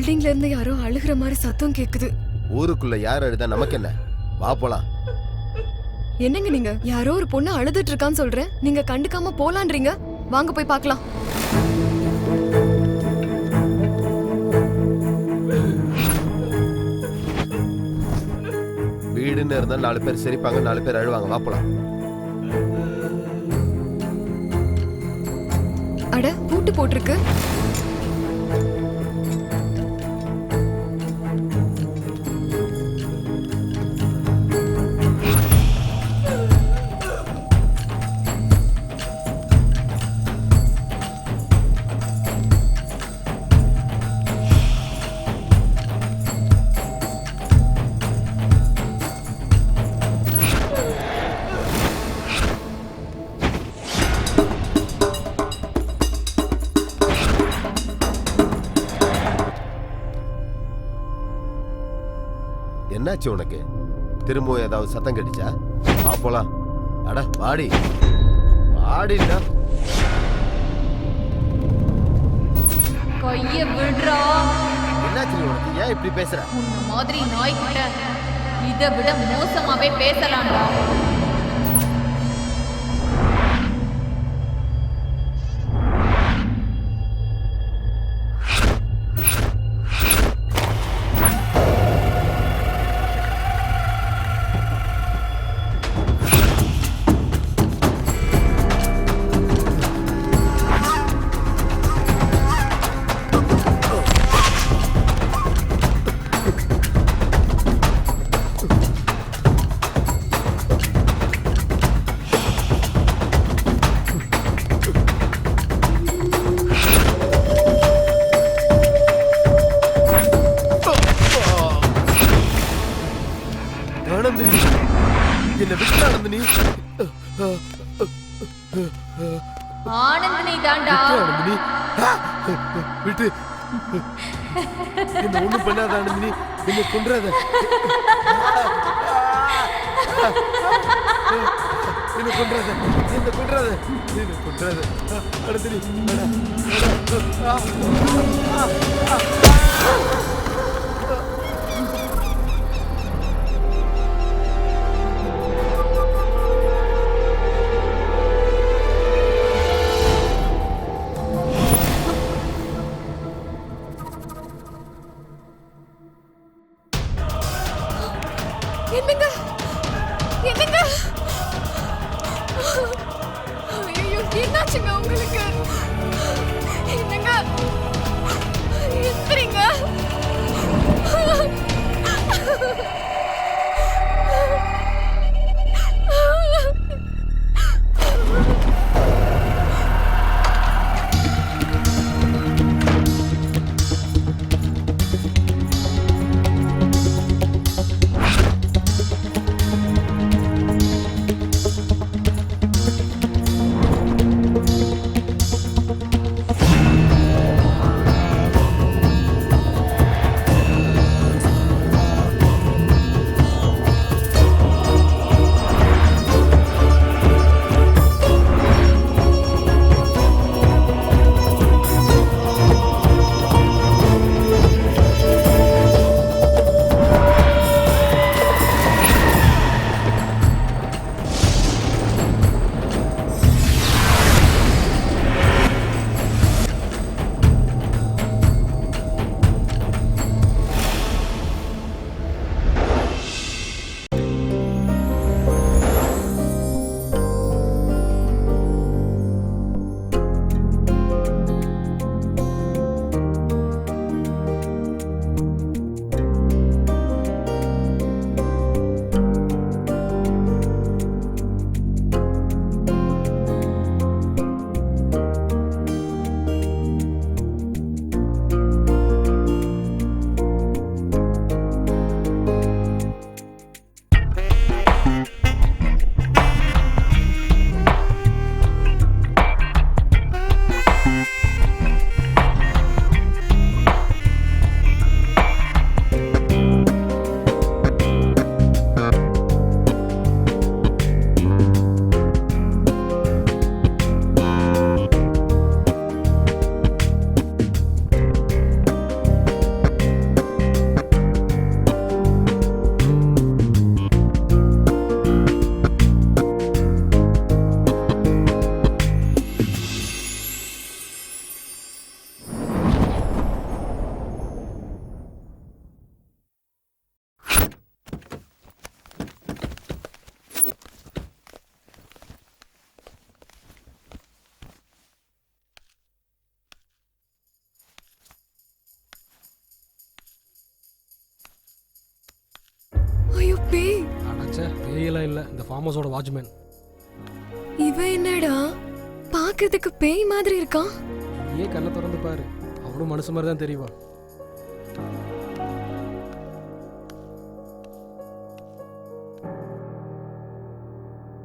பில்டிங்ல இருந்து யாரோ அழுகிற மாதிரி சத்தம் கேக்குது. ஊருக்குள்ள யார் அழுதா நமக்கு என்ன? வா போலாம். என்னங்க நீங்க? யாரோ ஒரு பொண்ணு அழுதுட்டு இருக்கான்னு சொல்றேன், நீங்க கண்டுக்காம போலான்றீங்க. வாங்க போய் பார்க்கலாம். வீடுன்னு இருந்தா 4 பேர் சிரிப்பாங்க, 4 பேர் அழுவாங்க. வா போலாம். அட, பூட்டு போட்டிருக்கு. என்னாச்சு உனக்கு? திரும்பவும் ஏதாவது சத்தம் கடிச்சா? வா போலாம். அட வாடி வாடிடா. கைய விடுறா. என்னாச்சு உனக்கு? ஏன் இப்படி பேசுற? உன்ன மாதிரி நாய்கிட்ட இதை விட மோசமாவே பேசலாம்டா. என்ன விட்டு ஆனந்தினி. ஆனந்தினி தாண்டா. ஆனந்தினி விட்டு என்ன ஒண்ணும் பண்ணாத ஆனந்தினி. என்ன கொன்றாத. என்ன கொன்றாத. என்ன கொன்றாத. என்ன கொன்றாத. ஆனந்தினி என்னங்க? என்னங்க? ஐயோ, என்னாச்சுங்க உங்களுக்கு? என்னங்க? எந்திரிங்க. சே பேயெல்லாம் இல்லை, இந்த ஃபார்ம் ஹவுஸோட வாட்ச்மேன். இவன் என்னடா பாக்குறதுக்கு பேய் மாதிரி இருக்கான்? ஏன் கண்ணை திறந்து பாரு, அவனும் மனுஷன் மாதிரி தான் தெரியவா.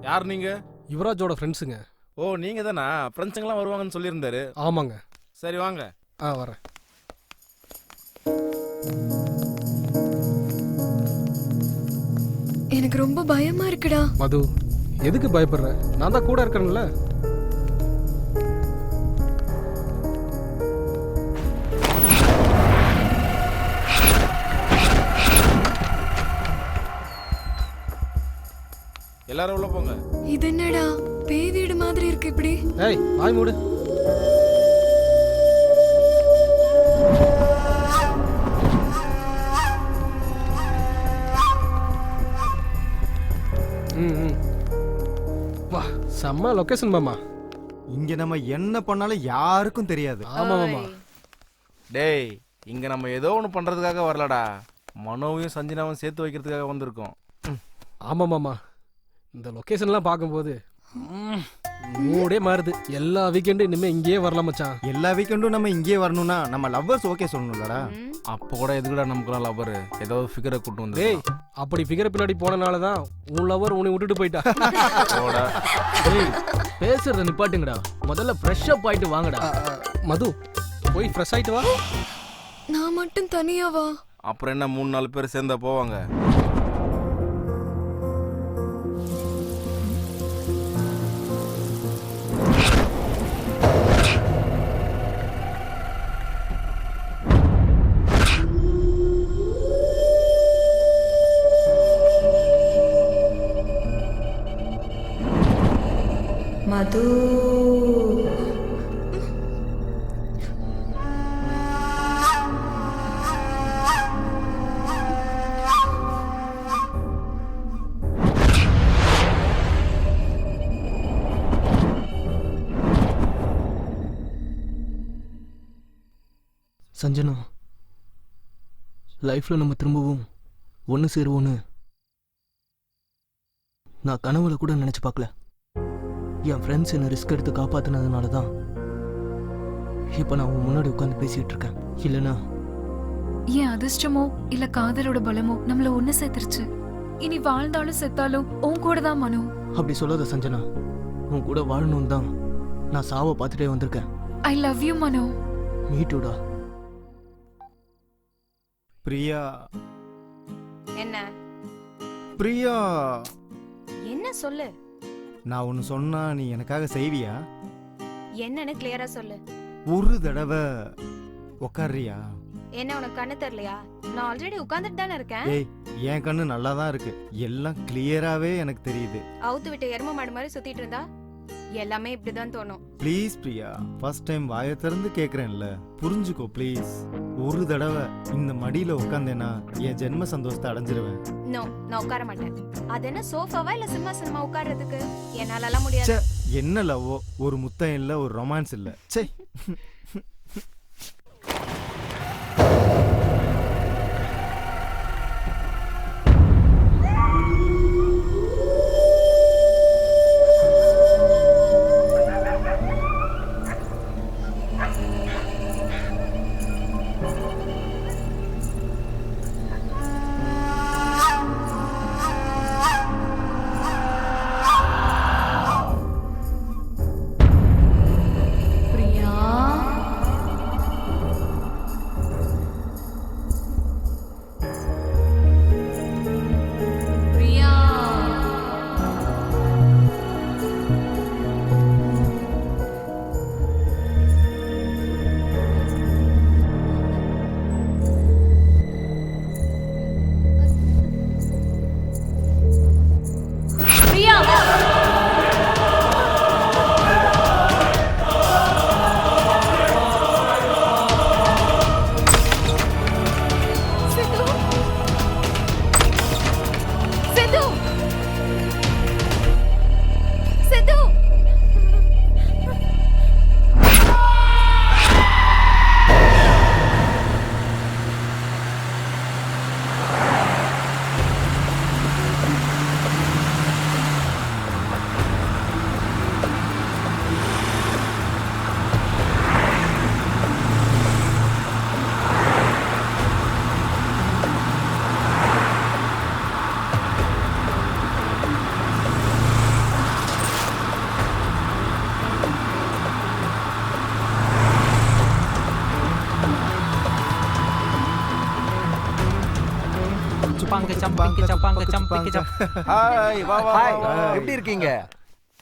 யார் நீங்க? யுவராஜோட ஃப்ரெண்ட்ஸுங்க. ஓ நீங்க தானா? ஃப்ரெண்ட்ஸுங்கெல்லாம் வருவாங்கன்னு சொல்லியிருந்தாரு. ஆமாங்க. சரி வாங்க. வரேன். எனக்கு ரொம்ப பயமா இருக்குடா. மது, எதுக்கு பயப்படுற? நான் தான் கூட இருக்கேன்ல. எல்லாரும் உள்ள போங்க. இது என்னடா பேய் வீடு மாதிரி இருக்கு இப்படி? ஏய் வாய் மூடு. வா, செம்ம லொகேஷன் மாமா. இங்க நம்ம என்ன பண்ணாலும் யாருக்கும் தெரியாது. ஆமா மாமா. டேய் இங்க நம்ம ஏதோ ஒன்று பண்றதுக்காக வரலடா, மனோவையும் சஞ்சனாவும் சேர்த்து வைக்கிறதுக்காக வந்திருக்கோம். ஆமா மாமா, இந்த லொகேஷன்லாம் பார்க்கும்போது மூடே மாறுது. எல்லா வீக்கெண்டும் இனிமே இங்கேயே வரலாம் மச்சான். எல்லா வீக்கெண்டும் நம்ம இங்கேயே வரணும்னா நம்ம லவ்வர்ஸ் ஓகே சொல்லணும்லடா. அப்போ கூட எதுக்குடா நமக்குலாம் லவர்? ஏதாவது ஃபிகரை கூட்டு வந்து. டேய் அப்படி ஃபிகர் பின்னாடி போனனால தான் உன் லவர் உன்னை விட்டுட்டு போயிட்டா. டேய் பேசுறத நிப்பாட்டுங்கடா, முதல்ல ஃப்ரெஷ் அப் ஆயிட்டு வாங்கடா. மது போய் ஃப்ரெஷ் ஆயிட்டு வா. நான் மட்டும் தனியாவா? அப்புறம் என்ன 3-4 பேர் சேர்ந்தா போவாங்க. மது சஞ்சனா, லைஃப்ல நம்ம திரும்பவும் ஒன்று சேருவோன்னு நான் கனவுல கூட நினைச்சு பார்க்கல. என் ஃப்ரெண்ட்ஸ் என்னை ரிஸ்க் எடுத்து காப்பாத்தினதுனால தான் இப்போ நான் உன் முன்னாடி உட்காந்து பேசிட்டு இருக்கேன். இல்லைன்னா என் அதிர்ஷ்டமோ இல்ல காதலோட பலமோ நம்மள ஒண்ணு சேர்த்துருச்சு. இனி வாழ்ந்தாலும் செத்தாலும் உன் கூட தான் மனு. அப்படி சொல்லாத சஞ்சனா, உன் கூட வாழணும் தான் நான் சாவை பார்த்துட்டே வந்திருக்கேன். ஐ லவ் யூ மனு. மீட்டுடா. பிரியா. என்ன பிரியா, என்ன சொல்லு? நான் ஒன்னு சொன்னா நீ எனக்காக செய்வியா? என்னன்னு கிளியரா சொல்லு. ஒரு தடவை உக்காரியா? என்ன உனக்கு கண்ணு தெரியலையா? நான் ஆல்ரெடி உட்கார்ந்துட்டு தானே இருக்கேன். ஏய் என் கண்ணு நல்லா தான் இருக்கு, எல்லாம் கிளியராவே எனக்கு தெரியுது. அவுத்து விட்டு எரும மாடு மாதிரி சுத்திட்டு இருந்தா எல்லாமே இப்படிதான் தோணும். ப்ளீஸ் பிரியா, ஃபர்ஸ்ட் டைம் வாயை திறந்து கேக்குறேன்ல, புரிஞ்சுக்கோ ப்ளீஸ். ஒரு தடவை இந்த மடியில உட்காந்தேன்னா என் ஜென்ம சந்தோஷத்தை அடைஞ்சிருவேன். நோ, நான் உட்கார மாட்டேன். அது என்ன சோஃபாவா இல்ல சிம்மாசனமா உட்கார்றதுக்கு? என்னாலலாம் முடியாது. என்ன லவ்வோ, ஒரு முத்தம் இல்ல, ஒரு ரொமான்ஸ் இல்ல. சே சுப்பாங்க சம்பாங்க சப்பாங்க சம்பிங்க சம். ஹாய் வா வா ஹாய் வா. எப்படி இருக்கீங்க?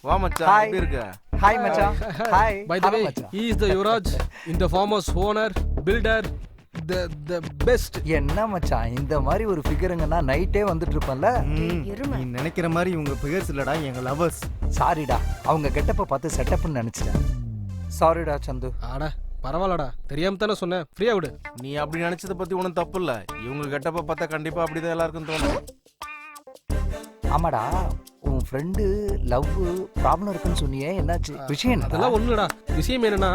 வா மச்சான் Hi. எப்படி இருக்க? ஹாய் மச்சான். Hi. By the way, he is the Yuvraj, in the farmer's owner, builder, the best. என்ன மச்சான் இந்த மாதிரி ஒரு ஃபிகருங்கன்னா நைட்டே வந்துட்டு இருப்பேன்ல. நீ நினைக்கிற மாதிரி இவங்க பிகர்ஸ் இல்லடா, எங்க லவர்ஸ். சாரிடா அவங்க கெட்டப்ப பார்த்து செட்டப்னு நினைச்சிட்டேன். சாரிடா சந்து. ஆடா பரவாயில்லடா, தெரியாம தானே சொன்னேன், ஃப்ரீயா விடு. நீ அப்படி நினைச்சத பத்தி ஒன்றும் தப்பு இல்ல. இவங்க கெட்டப்ப பார்த்தா கண்டிப்பா அப்படிதான் எல்லாருக்கும் தோணும். ஆமாடா உன் ஃப்ரெண்டு லவ் ப்ராப்ளம் இருக்குன்னு சொன்னியே, என்னாச்சு விஷயம் என்ன? அதெல்லாம் ஒண்ணுடா. விஷயம் என்னன்னா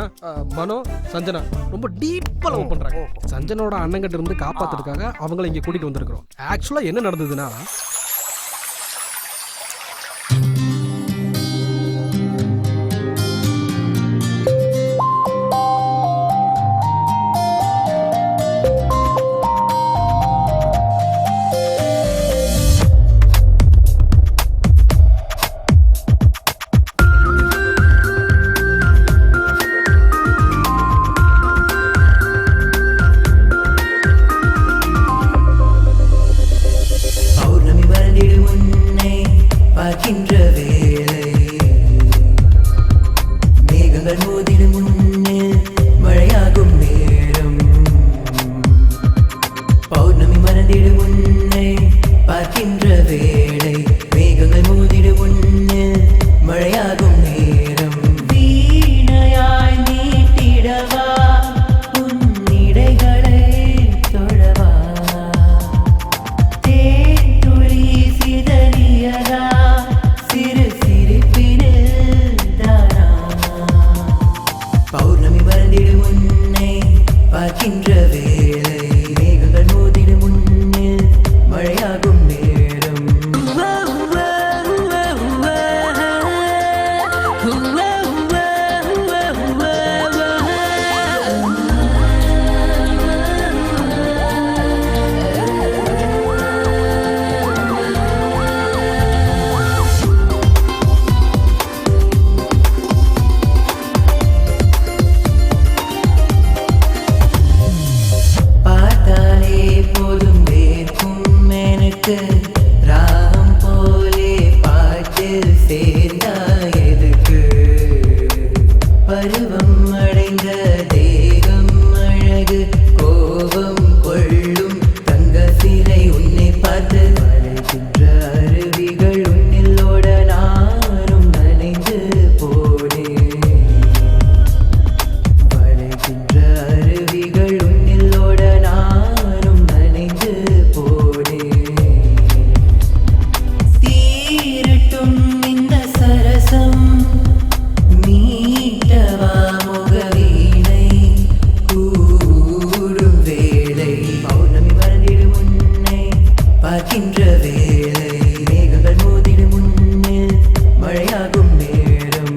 மனோ சஞ்சனா ரொம்ப டீப்பா லவ் பண்றாங்க. சஞ்சனோட அண்ணங்கிட்ட இருந்து காப்பாத்துறதுக்காக அவங்கள இங்க கூட்டிட்டு வந்திருக்கிறோம். ஆக்சுவலா என்ன நடந்ததுன்னா, பௌர்ணமி வந்திடு உன்னை பார்க்கின்ற வேளை, மேகங்கள் மோதிடு முன்னே மழையாகும் நேரம். பௌர்ணமி மறந்திடு உன்னை பார்க்கின்ற வேளை, மேகங்கள் மோதிடு முன்னே மழையாகும் நேரம். வீணையாய் நீட்டிடவா உன் இடைகளை தொடவா, தேன்துளி சிதறியதா சிறு சிரிப்பினில் தானா. பௌர்ணமி மறந்திடு உன்னை பார்க்கின்ற வேளை, மேகங்கள் மோதிடு முன்னே மழையாகும் நேரம். பார்த்தாலே போதும் வேர்க்கும் எனக்கு, ராகம் போலே பாட்டில் சேர்ந்தா எதுக்கு. பருவம் அடைந்த தேகம் அழகு, கோபம் கொள்ளும் தங்க சிலை உன்னை பார்த்து வளைகின்ற அருவிகள் உன்னிலோட நானும் நனைந்து போனேன். வளைகின்ற அருவிகள் உன்னிலோட நானும் நனைந்து போனேன். தீரட்டும் இந்த சரசம், மீட்டவா முகவீணை கூடும் வேளை. பௌர்ணமி மறந்திடு உன்னை பார்க்கின்ற வேளை, மேகங்கள் மோதிடு முன்னே மழையாகும் நேரம்.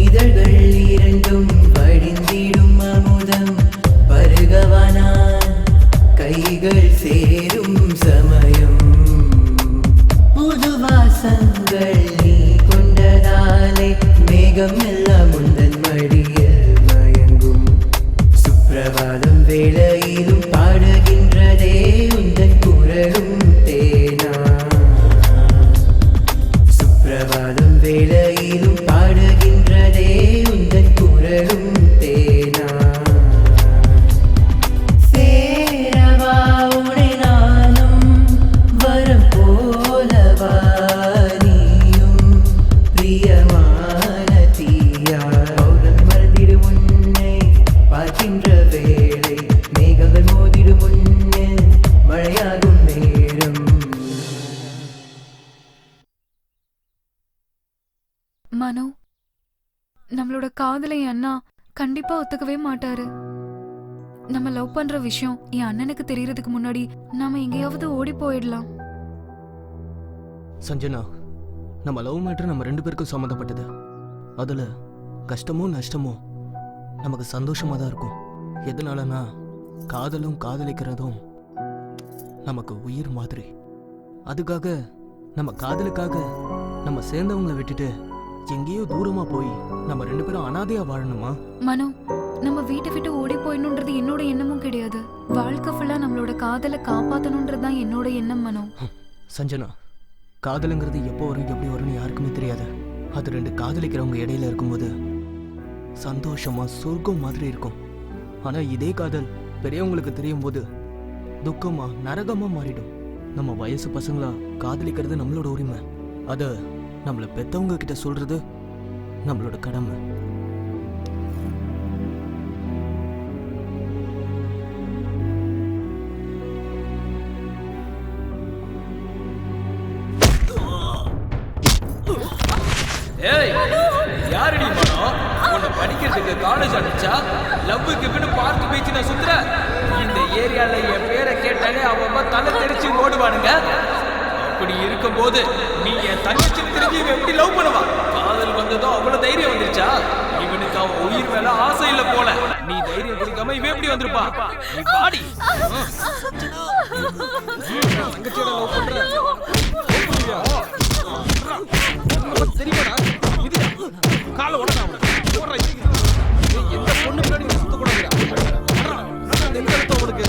இதழ்கள் இரண்டும் வடிந்திடும் அமுதம், பருகவானான் கைகள் சேரும் சமயம். புது வாசங்கள் நீ கொண்டதாலே மேகம் எல்லாம் உந்தன் மடியில் மயங்கும். சுப்பிரபாதம் வேளையிலும் பாடுகின்றதே உந்தன் குரலும் தேனா. சுப்பிரபாதம் வேளையிலும் பாடுகின்றதே உந்தன் குரலும் தேனா. சேரவா உனை நானும் வரம் போலவா நீயும் பிரியமான தீயா. பௌர்ணமி மறந்திடு உன்னை பார்க்கின்ற வேளை, மேகங்கள் மோதிடு முன்னே மழையாகும் நேரம். மனோ, நம்மளோட காதலை என் அண்ணா கண்டிப்பா ஒத்துக்கவே மாட்டாரு. நம்ம லவ் பண்ற விஷயம் என் அண்ணனுக்கு தெரியறதுக்கு முன்னாடி நாம எங்கேயாவது ஓடி போயிடலாம். சஞ்சனா, நம்ம லவ் மேட்ரு நம்ம 2 பேருக்கும் சம்மந்தப்பட்டது. அதில் கஷ்டமோ நஷ்டமோ நமக்கு சந்தோஷமாக தான் இருக்கும். எதனாலனா காதலும் காதலிக்கிறதும் நமக்கு உயிர் மாதிரி. அதுக்காக நம்ம காதலுக்காக நம்ம சேர்ந்தவங்களை விட்டுட்டு எங்கேயோ தூரமா போய் நம்ம 2 பேரும் அனாதையா வாழணுமா? மனோ, நம்ம வீட்டை விட்டு ஓடி போயிடணுன்றது என்னோட எண்ணமும் கிடையாது. வாழ்க்கை ஃபுல்லா நம்மளோட காதலை காப்பாத்தணுன்றது தான் என்னோட எண்ணம் மனோ. சஞ்சனா, காதலுங்கிறது எப்போ வரும் எப்படி வரும்னு யாருக்குமே தெரியாது. அது 2 காதலிக்கிறவங்க இடையில இருக்கும்போது சந்தோஷமா சொர்க்கம் மாதிரி இருக்கும். ஆனா இதே காதல் பெரியவங்களுக்கு தெரியும் போது துக்கமா நரகமா மாறிடும். நம்ம வயசு பசங்களா காதலிக்கிறது நம்மளோட உரிமை. அது நம்மள பெத்தவங்க கிட்ட சொல்றது நம்மளோட கடமை. ஏய், யாரடி மனோ? உன்னை படிக்கிறதுக்கு காலேஜ் அனுப்பிச்சா லவ்வுக்கு பின்னு பார்க் பீச் நான் சுத்துற? இந்த ஏரியால என் பேரை கேட்டாலே அவன் தலை தெரிச்சு ஓடுவானுங்க. அப்படி இருக்கும்போது நீ என் தங்கச்சி தெரிஞ்சு இவன் எப்படி லவ் பண்ணுவா? காதல் வந்ததும் அவ்வளவு தைரியம் வந்துருச்சா? இவனுக்கு அவன் உயிர் மேல ஆசை இல்ல போல. நீ தைரியம் கொடுக்காம இவன் எப்படி வந்திருப்பா? நீ பாடி தங்கச்சியோட லவ் பண்ற தெரியுமாடா? இதுடா காலை உடனே போடுற. எந்த பொண்ணு பின்னாடி நீ சுத்த கூடாதுடா. எந்த இடத்த உனக்கு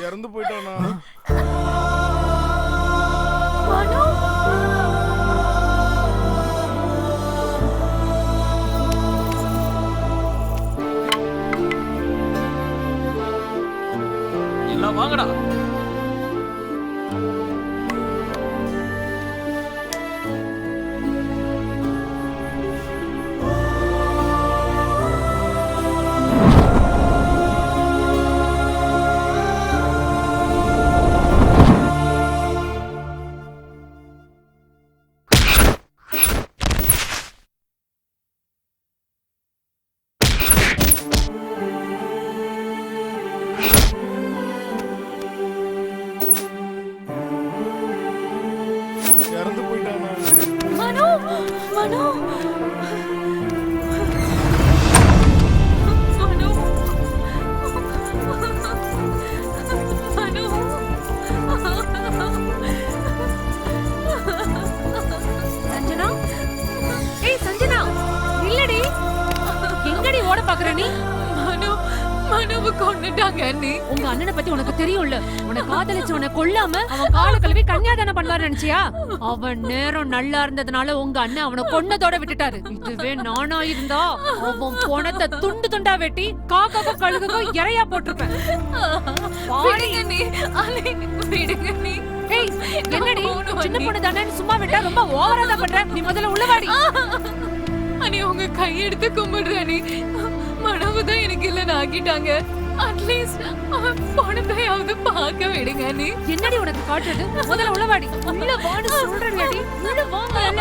இறந்து போயிட்டானா? எல்லாம் வாங்கடா. இறந்து போயிட்டானா? மனோ, மனோ, மனோ, சஞ்சனா, ஏய் சஞ்சனா, இல்லடி. எங்கடி ஓட பாக்குற நீ? மனோ, மனோவை கொன்னுட்டாங்க அண்ணி. உங்க அண்ணனை பத்தி உனக்கு தெரியும்ல. உன்னை காதலிச்சவனை கொல்லாம அவன் கால கழுவி கன்னியாதானம் பண்ணுவாரு நினைச்சியா? அவன் நேரம் நல்லா இருந்ததுனால உங்க அண்ணன் அவனை கொன்னதோட விட்டுட்டாரு. இதுவே நானா இருந்தா அவன் பொணத்தை துண்டு துண்டா வெட்டி காக்காக்கோ கழுகுக்கோ இறையா போட்டிருப்பேன். விடுங்க நீ, அண்ணி, விடுங்க நீ. ஏய், என்னடி சின்ன பொண்ணு தானே சும்மா விட்டா ரொம்ப ஓவரா தான் பண்ற. நீ முதல்ல உள்ளவாடி. அண்ணி, உங்க கையெடுத்து கும்பிடுறேன் அண்ணி. மனவு தான் எனக்கு இல்லைன்னு ஆக்கிட்டாங்க. அட்லீஸ்ட் அவன் பொண்ணத்தையாவது பார்க்க விடுங்க அண்ணி. என்னடி உனக்கு காட்டுறது? முதல்ல உள்ளவாடி. உள்ள வாடி சொல்றேன்டி. உள்ள வாங்கல.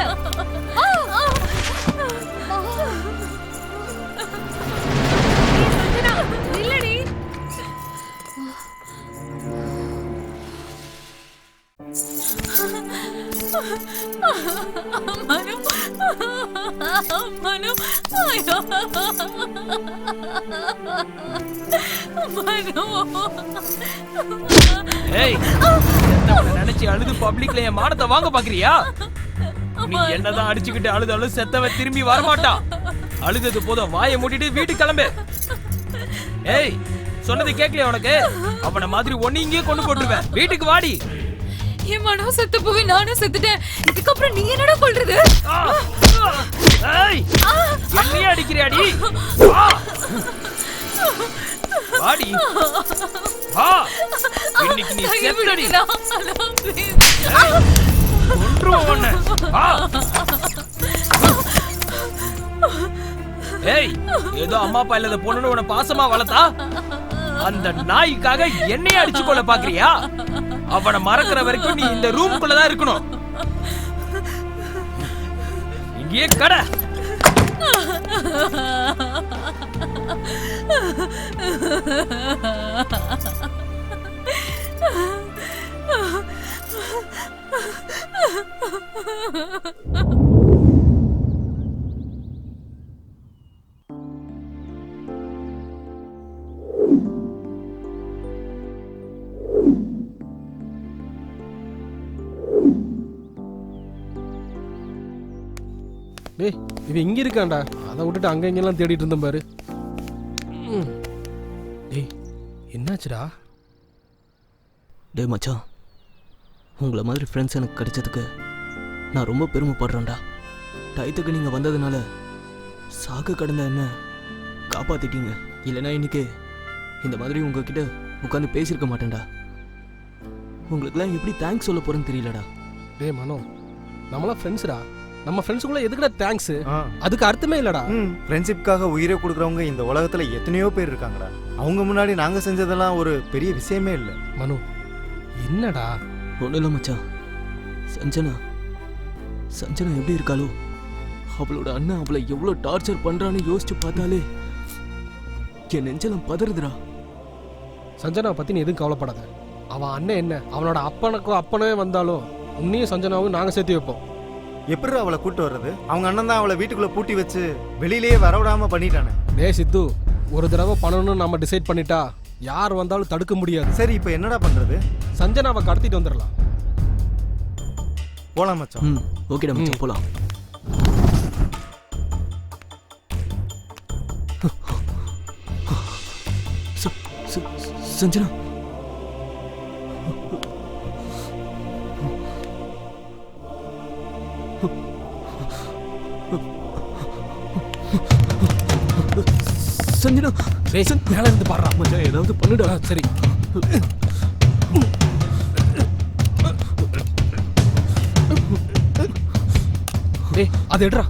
சஞ்சனா, இல்லடி. மனு, மனு, ஐயோ. ஏய், செத்தவனை நினைச்சு அழுது பப்ளிக்ல என் மானத்தை வாங்க பாக்குறியா? நீ என்னதான் அடிச்சுக்கிட்டு அழுதாலும் செத்தவன் திரும்பி வரமாட்டான். அழுதது போதும், வாயை மூடிட்டு வீட்டுக்கு கிளம்பு. ஏய், சொன்னது கேட்கலையா உனக்கு? அவனை மாதிரி ஒன்னு இங்கே கொண்டு போட்டுருவேன். வீட்டுக்கு வாடி. என் மனோ செத்து போய் நானும் செத்துட்டேன். இதுக்கப்புறம் நீ என்னடா கொள்றது? ஏய், என்னையே அடிக்கிறியாடி? வாடி. வா, இன்னைக்கு நீ செத்தடி. கொன்றுவோம் உன்னை. வா. ஏய், ஏதோ அம்மா அப்பா இல்லாத பொண்ணுன்னு உன்னை பாசமா வளர்த்தா அந்த நாய்க்காக என்னையே அடிச்சு கொள்ள பாக்குறியா? அவனை மறக்கிற வரைக்கும் நீ இந்த ரூம்குள்ளதான் இருக்கணும். இங்கேயே கடை. டேய் இவன் இங்க இருக்கான்டா, அதை விட்டுட்டு அங்க இங்கெல்லாம் தேடிட்டு இருந்தேன் பாரு. டேய் என்னாச்சுடா? டேய் மச்சான், உங்களை மாதிரி ஃப்ரெண்ட்ஸ் எனக்கு கிடைச்சதுக்கு நான் ரொம்ப பெருமைப்படுறேன்டா. டயத்துக்கு நீங்கள் வந்ததுனால சாக கடந்த என்ன காப்பாற்றிட்டீங்க. இல்லைனா இன்னைக்கு இந்த மாதிரி உங்ககிட்ட உட்காந்து பேசியிருக்க மாட்டேன்டா. உங்களுக்குலாம் எப்படி தேங்க்ஸ் சொல்ல போகிறேன்னு தெரியலடா. டேய் மனோ, நம்மளாம் ஃப்ரெண்ட்ஸ்டா. நம்ம ஃப்ரெண்ட்ஸுக்குள்ள எதுக்குடா தேங்க்ஸ்? அதுக்கு அர்த்தமே இல்லடா. ஃப்ரெண்ட்ஷிப்காக உயிரை கொடுக்குறவங்க இந்த உலகத்தில் எத்தனையோ பேர் இருக்காங்கடா. அவங்க முன்னாடி நாங்கள் செஞ்சதெல்லாம் ஒரு பெரிய விஷயமே இல்லை. மனு என்னடா? ஒன்றும் இல்லை மச்சான். சஞ்சனா எப்படி இருக்காளோ, அவளோட அண்ணன் அவளை எவ்வளோ டார்ச்சர் பண்ணுறான்னு யோசிச்சு பார்த்தாலே என் நெஞ்செல்லாம் பதறுதுடா. சஞ்சனாவை பற்றி நீ எதுவும் கவலைப்படாத. அவன் அண்ணன் என்ன, அவனோட அப்பனே வந்தாலும் உன்னையும் சஞ்சனாவும் நாங்கள் சேர்த்து வைப்போம். எப்படி அவளை கூட்டு வர்றது? அவங்க அண்ணன் தான் அவளை வீட்டுக்குள்ளே பூட்டி வச்சு வெளியிலேயே வரவிடாமல் பண்ணிட்டானே. டே சித்து, ஒரு தடவை பண்ணணும்னு நம்ம டிசைட் பண்ணிட்டா யார் வந்தாலும் தடுக்க முடியாது. சரி, இப்போ என்னடா பண்ணுறது? சஞ்சனாவை கடத்திட்டு வந்துடலாம். போலாம் மச்சான். ஓகேடா மச்சான், போலாம். சஞ்சனா, சஞ்சனா மேல இருந்து பாடுறா மச்சான், ஏதாவது பண்ணுடா. சரி டேய் அது எடுறா.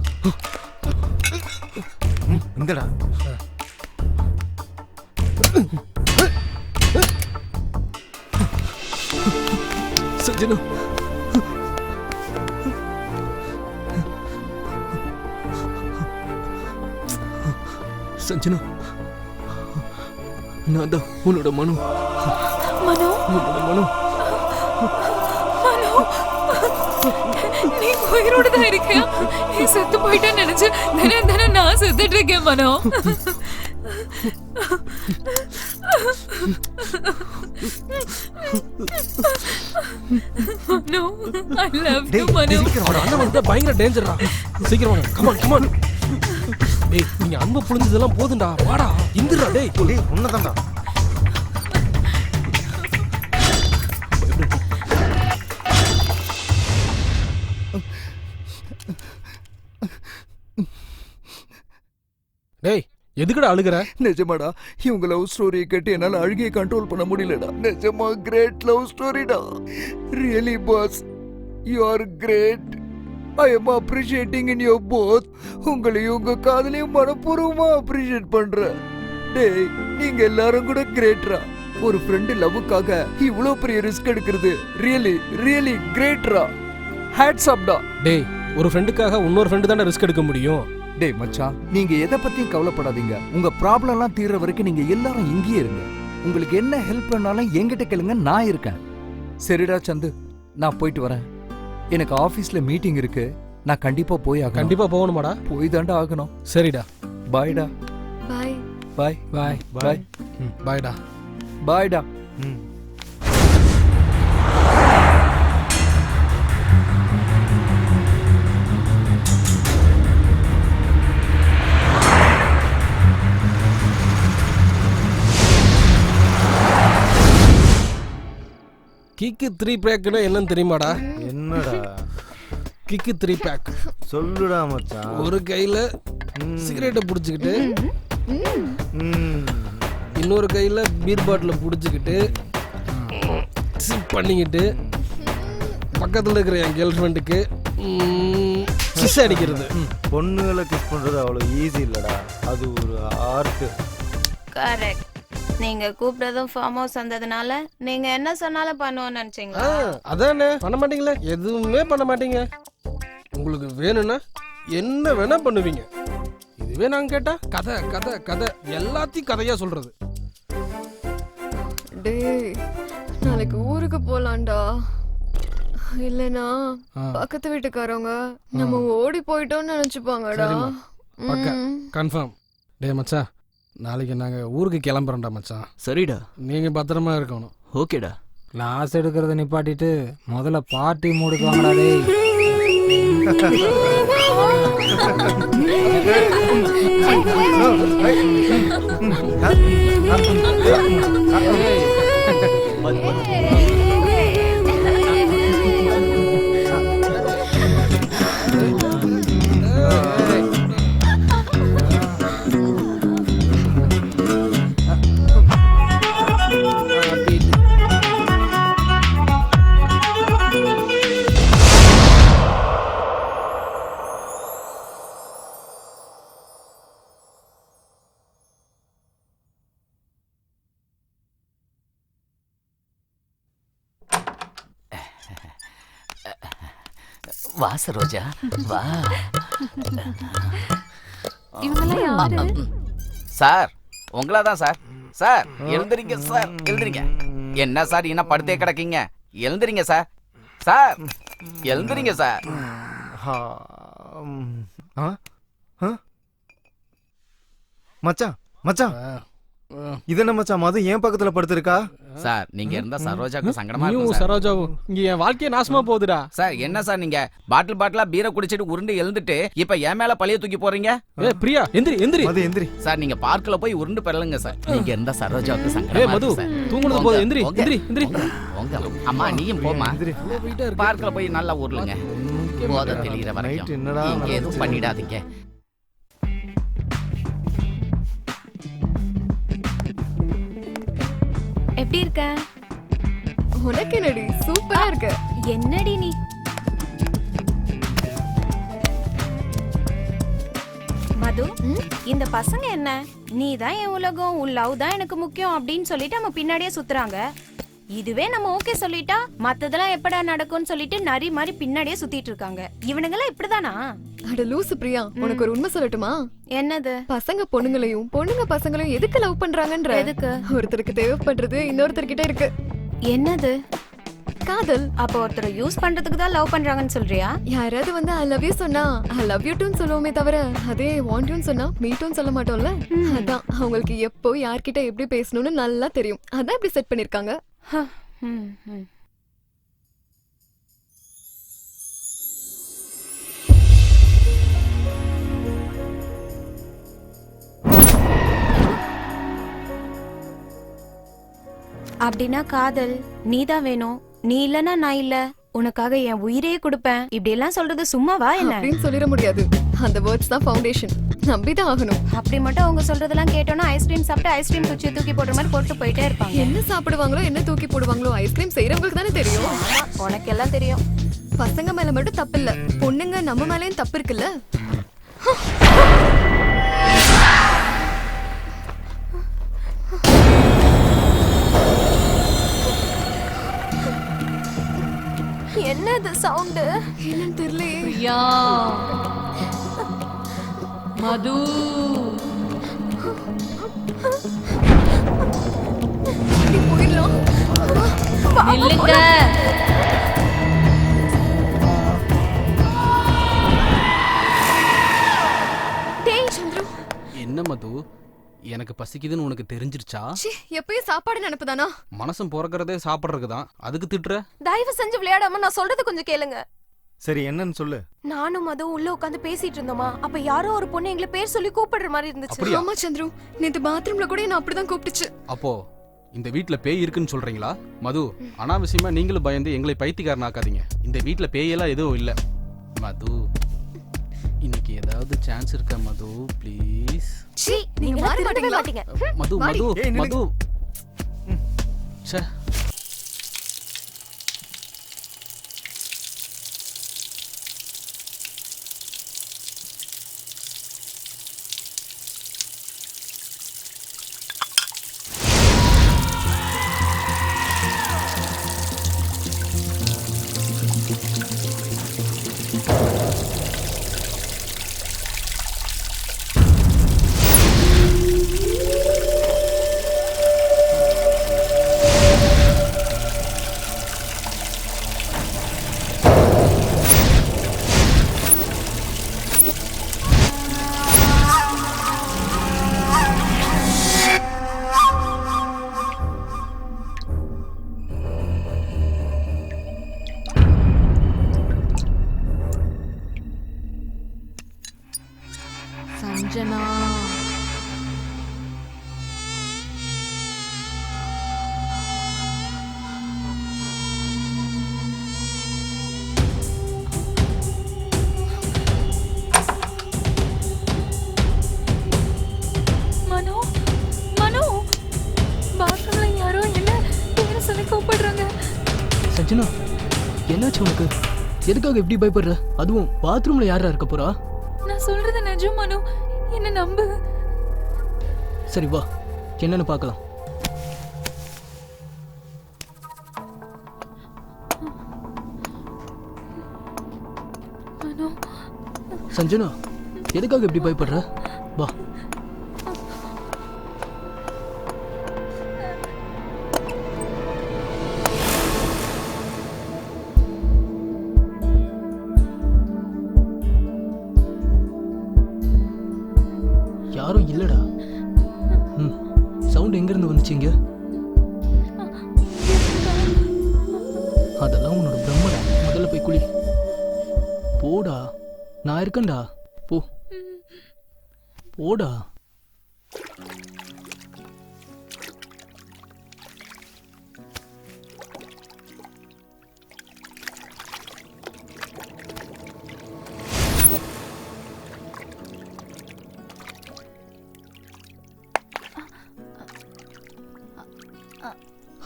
இந்தடா. சஞ்சனா, சஞ்சனா, நான் தான் உன்னோட மனு. உன்னோட மனு. நீ உயிரோட தான் இருக்கியா? நீ செத்து போயிட்டேன்னு நினைச்சு தானே நான் செத்துட்டு இருக்கேன் மனோ. மனோ, I love you மனோ. அண்ணன் வந்து பயங்கர டேஞ்சர்ரா. சீக்கிரம் வாங்க. Come on come on. டேய் நீங்க அன்பு புளிஞ்சதெல்லாம் போதும்டா. வாடா இந்துடா. டேய் டேய் உன்னதான்டா. டேய் எதுக்குடா அழுகுற? நிஜமாடா, இவங்க லவ் ஸ்டோரியை கேட்டு என்னால் அழுகையை கண்ட்ரோல் பண்ண முடியலடா. நிஜமா கிரேட் லவ் ஸ்டோரிடா. Really boss, you are great. I am appreciating in your both. உங்களையும் உங்க காதலையும் மனப்பூர்வமா அப்ரிஷியேட் பண்றேன். டேய் நீங்க எல்லாரும் கூட கிரேட்ரா. ஒரு ஃப்ரெண்டு லவ்வுக்காக இவ்வளோ பெரிய ரிஸ்க் எடுக்கிறது ரியலி ரியலி கிரேட்ரா. ஹேட்ஸ் அப் டா. டேய் ஒரு ஃப்ரெண்டுக்காக இன்னொரு ஃப்ரெண்டு தானே ரிஸ்க் எடுக்க முடியும். டேய் மச்சான், நீங்க எதை பத்தியும் கவலைப்படாதீங்க. உங்க ப்ராப்ளம் எல்லாம் தீர்ற வரைக்கும் நீங்க எல்லாரும் இங்கேயே இருங்க. உங்களுக்கு என்ன ஹெல்ப் பண்ணாலும் என்கிட்ட கேளுங்க, நான் இருக்கேன். சரிடா சந்து, நான் போயிட்டு வரேன். எனக்கு ஆபீஸ்ல மீட்டிங் இருக்கு, நான் கண்டிப்பா போய் ஆகணும். கண்டிப்பா போகணுமாடா? போய் தாண்டா ஆகணும். சரிடா. பாய்டா. பாய் பாய் பாய் பாய் பாய்டா. பாய்டா. கிக்கு 3 பேக்னா என்னன்னு தெரியுமாடா? என்னடா கிக்கு 3 பேக்? சொல்லுடா மச்சான். ஒரு கையில சிகரெட்டை புடிச்சுக்கிட்டு, இன்னொரு கையில பீர் பாட்டில புடிச்சுக்கிட்டு சிப் பண்ணிக்கிட்டு, பக்கத்துல இருக்கிற என் கேர்ள் ஃப்ரெண்டுக்கு கிஸ் அடிக்கிறது. பொண்ணுகளை கிஸ் பண்றது அவ்வளவு ஈஸி இல்லடா, அது ஒரு ஆர்ட். கரெக்ட். நீங்க கூப்பிட்டதும் ஃபார்ம் ஹவுஸ் வந்ததுனால நீங்க என்ன சொன்னாலும் பண்ணுவோம்னு நினைச்சீங்களா? அதானே, பண்ண மாட்டீங்களே, எதுவுமே பண்ண மாட்டீங்க. உங்களுக்கு வேணும்னா என்ன வேணா பண்ணுவீங்க. இதுவே நாங்க கேட்டா கதை கதை கதை எல்லாத்தையும் கதையா சொல்றது. டேய் நாளைக்கு ஊருக்கு போலாம்டா. இல்லனா பக்கத்து வீட்டுக்காரங்க நம்ம ஓடி போயிட்டோம்னு நினைச்சுப்பாங்கடா. பக்கா கன்ஃபார்ம். டே மச்சான், நாளைக்கு நாங்கள் ஊருக்கு கிளம்புறோம்டா மச்சான். சரிடா, நீங்கள் பத்திரமா இருக்கணும். ஓகேடா. கிளாஸ் எடுக்கிறத நிப்பாட்டிட்டு முதல்ல பார்ட்டி மூடுக்கு வாங்கடா டேய். வா சரோஜா வா. இவங்கெல்லாம் யாரு? சார் உங்களா தான் சார். சார் எழுந்திரிங்க சார், எழுந்திரிங்க. என்ன சார் என்ன படுத்தே கிடக்கீங்க? எழுந்திரிங்க சார். சார் எழுந்திரிங்க சார். மச்சான் மச்சான், இது என்ன மச்சான் மது ஏன் பக்கத்துல படுத்திருக்கா? சார் நீங்க இருந்தா சரோஜாக்கு சங்கடமா இருக்கும் சார். சரோஜாவும் இங்க என் வாழ்க்கையே நாசமா போகுதுடா. சார் என்ன சார் நீங்க பாட்டிலா பீரை குடிச்சிட்டு உருண்டு எழுந்துட்டு இப்ப என் மேல பழைய தூக்கி போறீங்க? பிரியா எந்திரி எந்திரி. மது எந்திரி. சார் நீங்க பார்க்ல போய் உருண்டு பெறலுங்க சார். நீங்க இருந்தா சரோஜாவுக்கு சங்கடமா மது இருக்கும் சார். தூங்குனது போது எந்திரி எந்திரி எந்திரி. அம்மா நீயும் போமா. பார்க்ல போய் நல்லா உருளுங்க. போத தெளிகிற வரைக்கும் நீங்க எதுவும் பண்ணிடாதீங்க. எப்படி இருக்க? உனக்கு என்னடி சூப்பரா இருக்க. என்னடி நீ? மது, இந்த பசங்க என்ன நீ தான் என் உலகம், உன் லவ் தான் எனக்கு முக்கியம் அப்படின்னு சொல்லிட்டு நம்ம பின்னாடியே சுத்துறாங்க. இதுவே நம்ம ஓகே சொல்லிட்டா மத்ததெல்லாம் எப்படா நடக்கும்னு சொல்லிட்டு நரி மாதிரி பின்னாடியே சுத்திட்டு இருக்காங்க. இவனுங்கெல்லாம் இப்படிதானா? அட லூசு பிரியா, உனக்கு ஒரு உண்மை சொல்லட்டுமா? என்னது? பசங்க பொண்ணுங்களையும் பொண்ணுங்க பசங்களையும் எதுக்கு லவ் பண்றாங்கன்ற. எதுக்கு? ஒருத்தருக்கு தேவைப்படுறது இன்னொருத்தர்கிட்ட இருக்கு. என்னது? காதல். அப்ப ஒருத்தரை யூஸ் பண்றதுக்கு தான் லவ் பண்றாங்கன்னு சொல்றியா? யாராவது வந்து ஐ லவ் யூ சொன்னா ஐ லவ் யூ டூன்னு சொல்லுவோமே தவிர அதே வாண்ட் யூன்னு சொன்னா மீ டூன்னு சொல்ல மாட்டோம்ல. அதான் அவங்களுக்கு எப்போ யார்கிட்ட எப்படி பேசணும்னு நல்லா தெரியும். அதான் இப்படி செட் பண்ணிருக்காங்க. அப்படின்னா காதல் நீதான் வேணும், நீ இல்லனா நான் இல்ல, உனக்காக என் உயிரையே கொடுப்பேன் இப்படி எல்லாம் சொல்றது சும்மாவா என்ன? அப்படின்னு சொல்லிட முடியாது. அந்த வேர்ட்ஸ் தான் ஃபவுண்டேஷன். நம்பிதான் ஆகணும். அப்படி மட்டும் அவங்க சொல்றதெல்லாம் கேட்டோம்னா ஐஸ்கிரீம் சாப்பிட்டு ஐஸ்கிரீம் குச்சி தூக்கி போடுற மாதிரி போட்டு போயிட்டே இருப்பாங்க. என்ன சாப்பிடுவாங்களோ என்ன தூக்கி போடுவாங்களோ ஐஸ்கிரீம் செய்யறவங்களுக்கு தானே தெரியும். உனக்கு எல்லாம் தெரியும். பசங்க மேல மட்டும் தப்பு இல்ல, பொண்ணுங்க நம்ம மேலயும் தப்பு இருக்குல்ல. என்னது சவுண்ட்? என்னன்னு தெரியலையே. பிரியா, மது, போயிடலாம். நில்லுங்க. டேய் சந்திரு. என்ன மது, எனக்கு பசிக்குதுன்னு உனக்கு தெரிஞ்சிருச்சா? எப்பயும் சாப்பாடு நினைப்புதானா? மனசும் பிறக்கிறதே சாப்பிட்றதுக்கு தான், அதுக்கு திட்டுற? தயவு செஞ்சு விளையாடாம நான் சொல்றது கொஞ்சம் கேளுங்க. சரி என்னன்னு சொல்லு. நானும் அதுவும் உள்ள உட்காந்து பேசிட்டு இருந்தோமா, அப்ப யாரோ ஒரு பொண்ணு எங்களை பேர் சொல்லி கூப்பிடுற மாதிரி இருந்துச்சு. ஆமா சந்திரு, நேத்து பாத்ரூம்ல கூட என்ன அப்படிதான் கூப்பிட்டுச்சு. அப்போ இந்த வீட்ல பேய் இருக்குன்னு சொல்றீங்களா? மது, அனாவசியமா நீங்களும் பயந்து எங்களை பைத்தியக்காரனாக்காதீங்க. இந்த வீட்ல பேயெல்லாம் எதுவும் இல்ல. மது, இன்னைக்கு ஏதாவது சான்ஸ் இருக்கா மது? ப்ளீஸ். நீங்க மாட்ட மாட்டீங்க. மது மது மது. ச்சே. என்னாச்சு உனக்கு? எதுக்காக இப்படி பயப்படுற? அதுவும் பாத்ரூம்ல யாரா இருக்க போறா? நான் சொல்றது நிஜம் மனு, என்ன நம்பு. சரி வா, என்னன்னு பார்க்கலாம். மனு, சஞ்சனா, எதுக்காக இப்படி பயப்படுற? வா. யாரும் இல்லடா. சவுண்ட் எங்க இருந்து வந்துச்சுங்க? அதெல்லாம் உன்னோட பிரம்மடா. முதல்ல போய் குளி. போடா, நான் இருக்கேன்டா. போ போடா.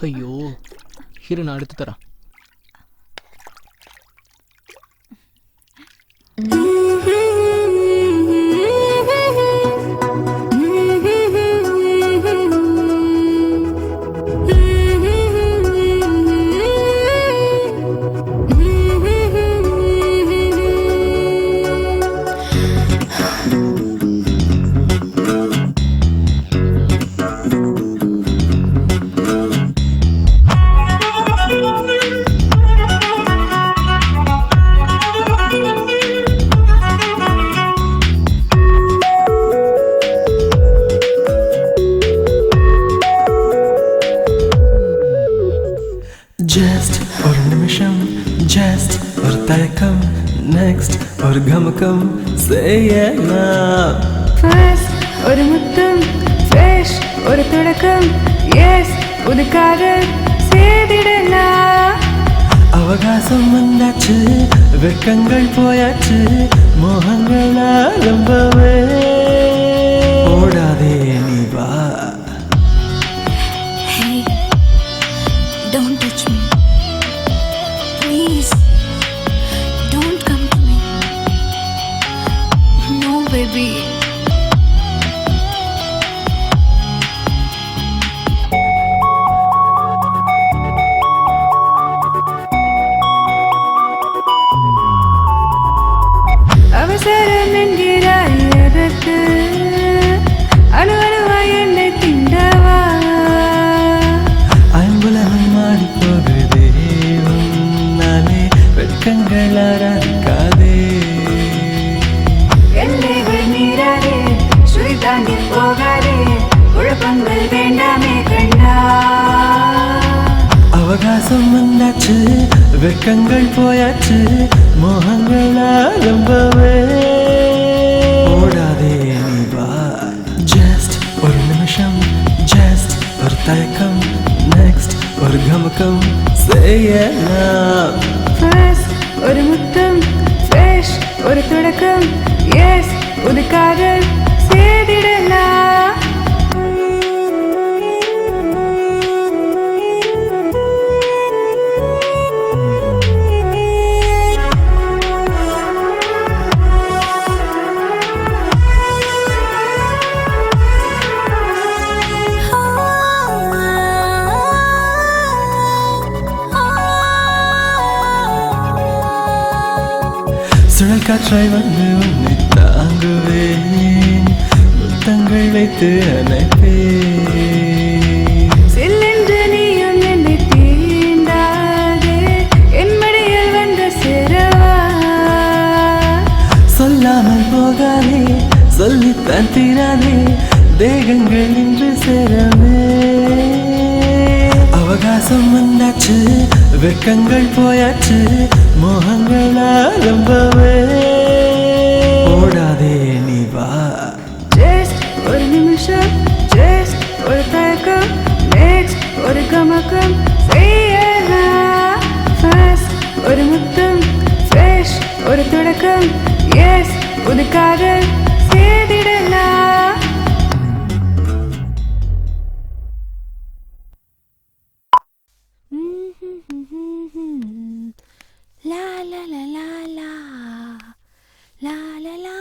ஐயோ, இரு நான் எடுத்து தரேன். Just ஒரு நிமிஷம், just ஒரு தயக்கம், next ஒரு கமக்கம் செய்யலாம். First ஒரு முத்தம், fresh ஒரு தொடக்கம், yes ஒரு காதல் செய்திடலாம். அவகாசம் வந்தாச்சு, வெட்கங்கள் போயாச்சு, மோகங்கள் ஆரம்பமே. ஓடாதே நீ வா. Hey, don't touch me. Please, don't come to me. No, baby. அவசரம் என்கிறாய் எதற்கு? அணு அணுவாய் என்னை திண்டவா? ஐம்புலகம் மாறி போகுதே, உன்னாலே வெட்கங்கள் ஆராதிக்காதே. எல்லைகள் மீறாதே, சுழி தாண்டி போகாதே, குழப்பங்கள் வேண்டாமே கண்ணா. அவகாசம் வந்தாச்சு, வெட்கங்கள் போயாச்சு, மோகங்கள் ஆரம்பமே. ஓடாதே நீ வா. ஜஸ்ட் ஒரு நிமிஷம், ஜஸ்ட் ஒரு தயக்கம், நெக்ஸ்ட் ஒரு கமக்கம் செய்யலாம். First ஒரு முத்தம், fresh ஒரு தொடக்கம், yes ஒரு காதல் செய்திடலாம். சுழல் காற்றாய் வந்து உன்னை தாங்குவேன், முத்தங்கள் வைத்து அணைப்பேன். சில்லென்று நீயும் என்னை தீண்டாதே, என் மடியில் வந்து சேரவா? சொல்லாமல் போகாதே, சொல்லித்தான் தீராதே, தேகங்கள் இன்று சேரவே. அவகாசம் வந்தாச்சு, வெட்கங்கள் போயாச்சு, மோகங்கள் ஆரம்பமே. ஓடாதே நீ வா. Just ஒரு நிமிஷம், just ஒரு தயக்கம், next ஒரு கமக்கம் செய்யலாம். First ஒரு முத்தம், fresh ஒரு தொடக்கம், yes ஒரு காதல் செய்திடலாம். லா லா லா லா லா லா லா லா.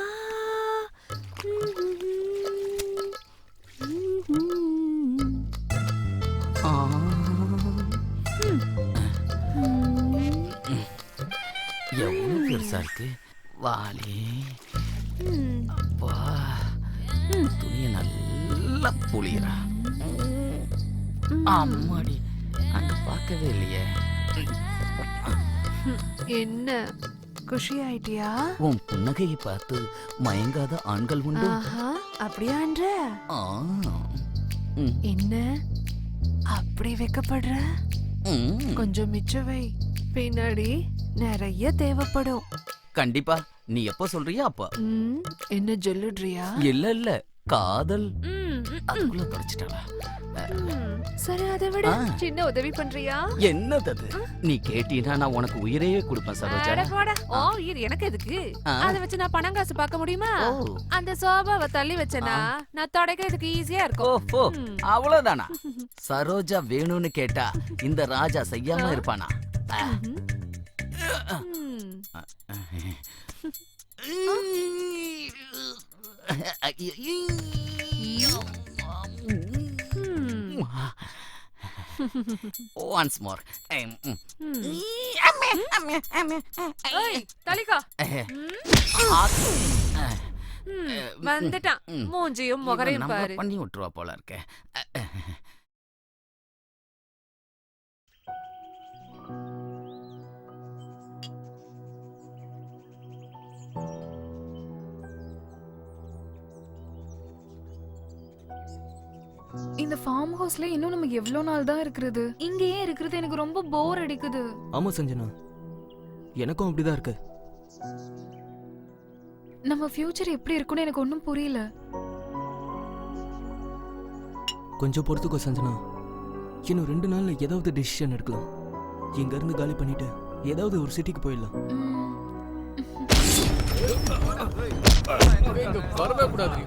எவ்வளவு பெருசா இருக்கு வாலி. வா, துணிய நல்லா புளியறா. அம்மாடி, அங்க பார்க்கவே இல்லையே. என்ன குஷி ஆயிட்டியா? உன் புன்னகையை பார்த்து மயங்காத ஆண்கள் உண்டு. அப்படியான்ற ஆ, என்ன அப்படி வைக்கப்படுற? கொஞ்சம் மிச்ச வை, பின்னாடி நிறைய தேவைப்படும். கண்டிப்பா. நீ எப்ப சொல்றியா அப்ப. என்ன ஜொல்லுட்றியா? இல்ல இல்ல, காதல். அதுக்குள்ள தொடச்சிட்டாளா? சரி, அதை விட சின்ன உதவி பண்றியா? என்னது அது? நீ கேட்டீனா நான் உனக்கு உயிரையே கொடுப்பேன் சரோஜா. அட போடா. ஓ, இது எனக்கு எதுக்கு? அத வச்சு நான் பணம் காசு பார்க்க முடியுமா? அந்த சோபாவை தள்ளி வச்சனா நான் தொடக்கிறதுக்கு ஈஸியா இருக்கும். ஓ, அவ்வளவுதானா? சரோஜா வேணும்னு கேட்டா இந்த ராஜா செய்யாம இருப்பானா? Once more. தலிகா வந்துட்டான். மூஞ்சியும் முகரையும் பாரு. பண்ணி விட்டுருவா போல இருக்க. இந்த ஃபார்ம் ஹவுஸ்ல இன்னும் நம்ம எவ்வளவு நாள் தான் இருக்கிறது? இங்கேயே இருக்கிறது எனக்கு ரொம்ப போர் அடிக்குது. ஆமா சஞ்சனா, எனக்கும் அப்படிதான் இருக்கு. நம்ம ஃபியூச்சர் எப்படி இருக்கும்னு எனக்கு ஒன்றும் புரியல. கொஞ்சம் பொறுத்துக்கோ சஞ்சனா, இன்னும் 2 நாள்ல ஏதாவது டிசிஷன் எடுக்கலாம். இங்க இருந்து காலி பண்ணிட்டு ஏதாவது ஒரு சிட்டிக்கு போயிடலாம். வரவே கூடாது.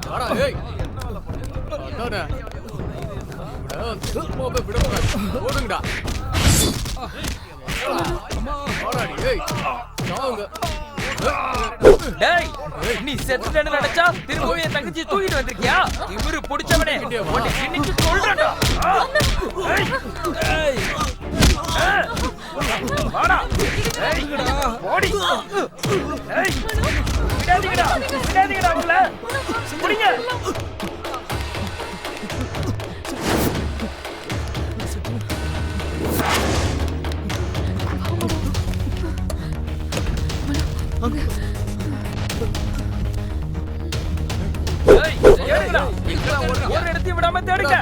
ஓடுங்கடா. டேய், நீ செத்துட்டேன்னு நினைச்சா திரும்பவும் என் தங்கச்சி தூக்கிட்டு வந்திருக்கியா? இவரு பிடிச்சவனே உன்னை கிண்ணிட்டு சொல்றடா. வாடா. ஓடி. விடாதீங்கடா, விடாதீங்கடா அவங்கள. புடிங்க. ஒரு இடத்தையும் விடாம தேடுங்க.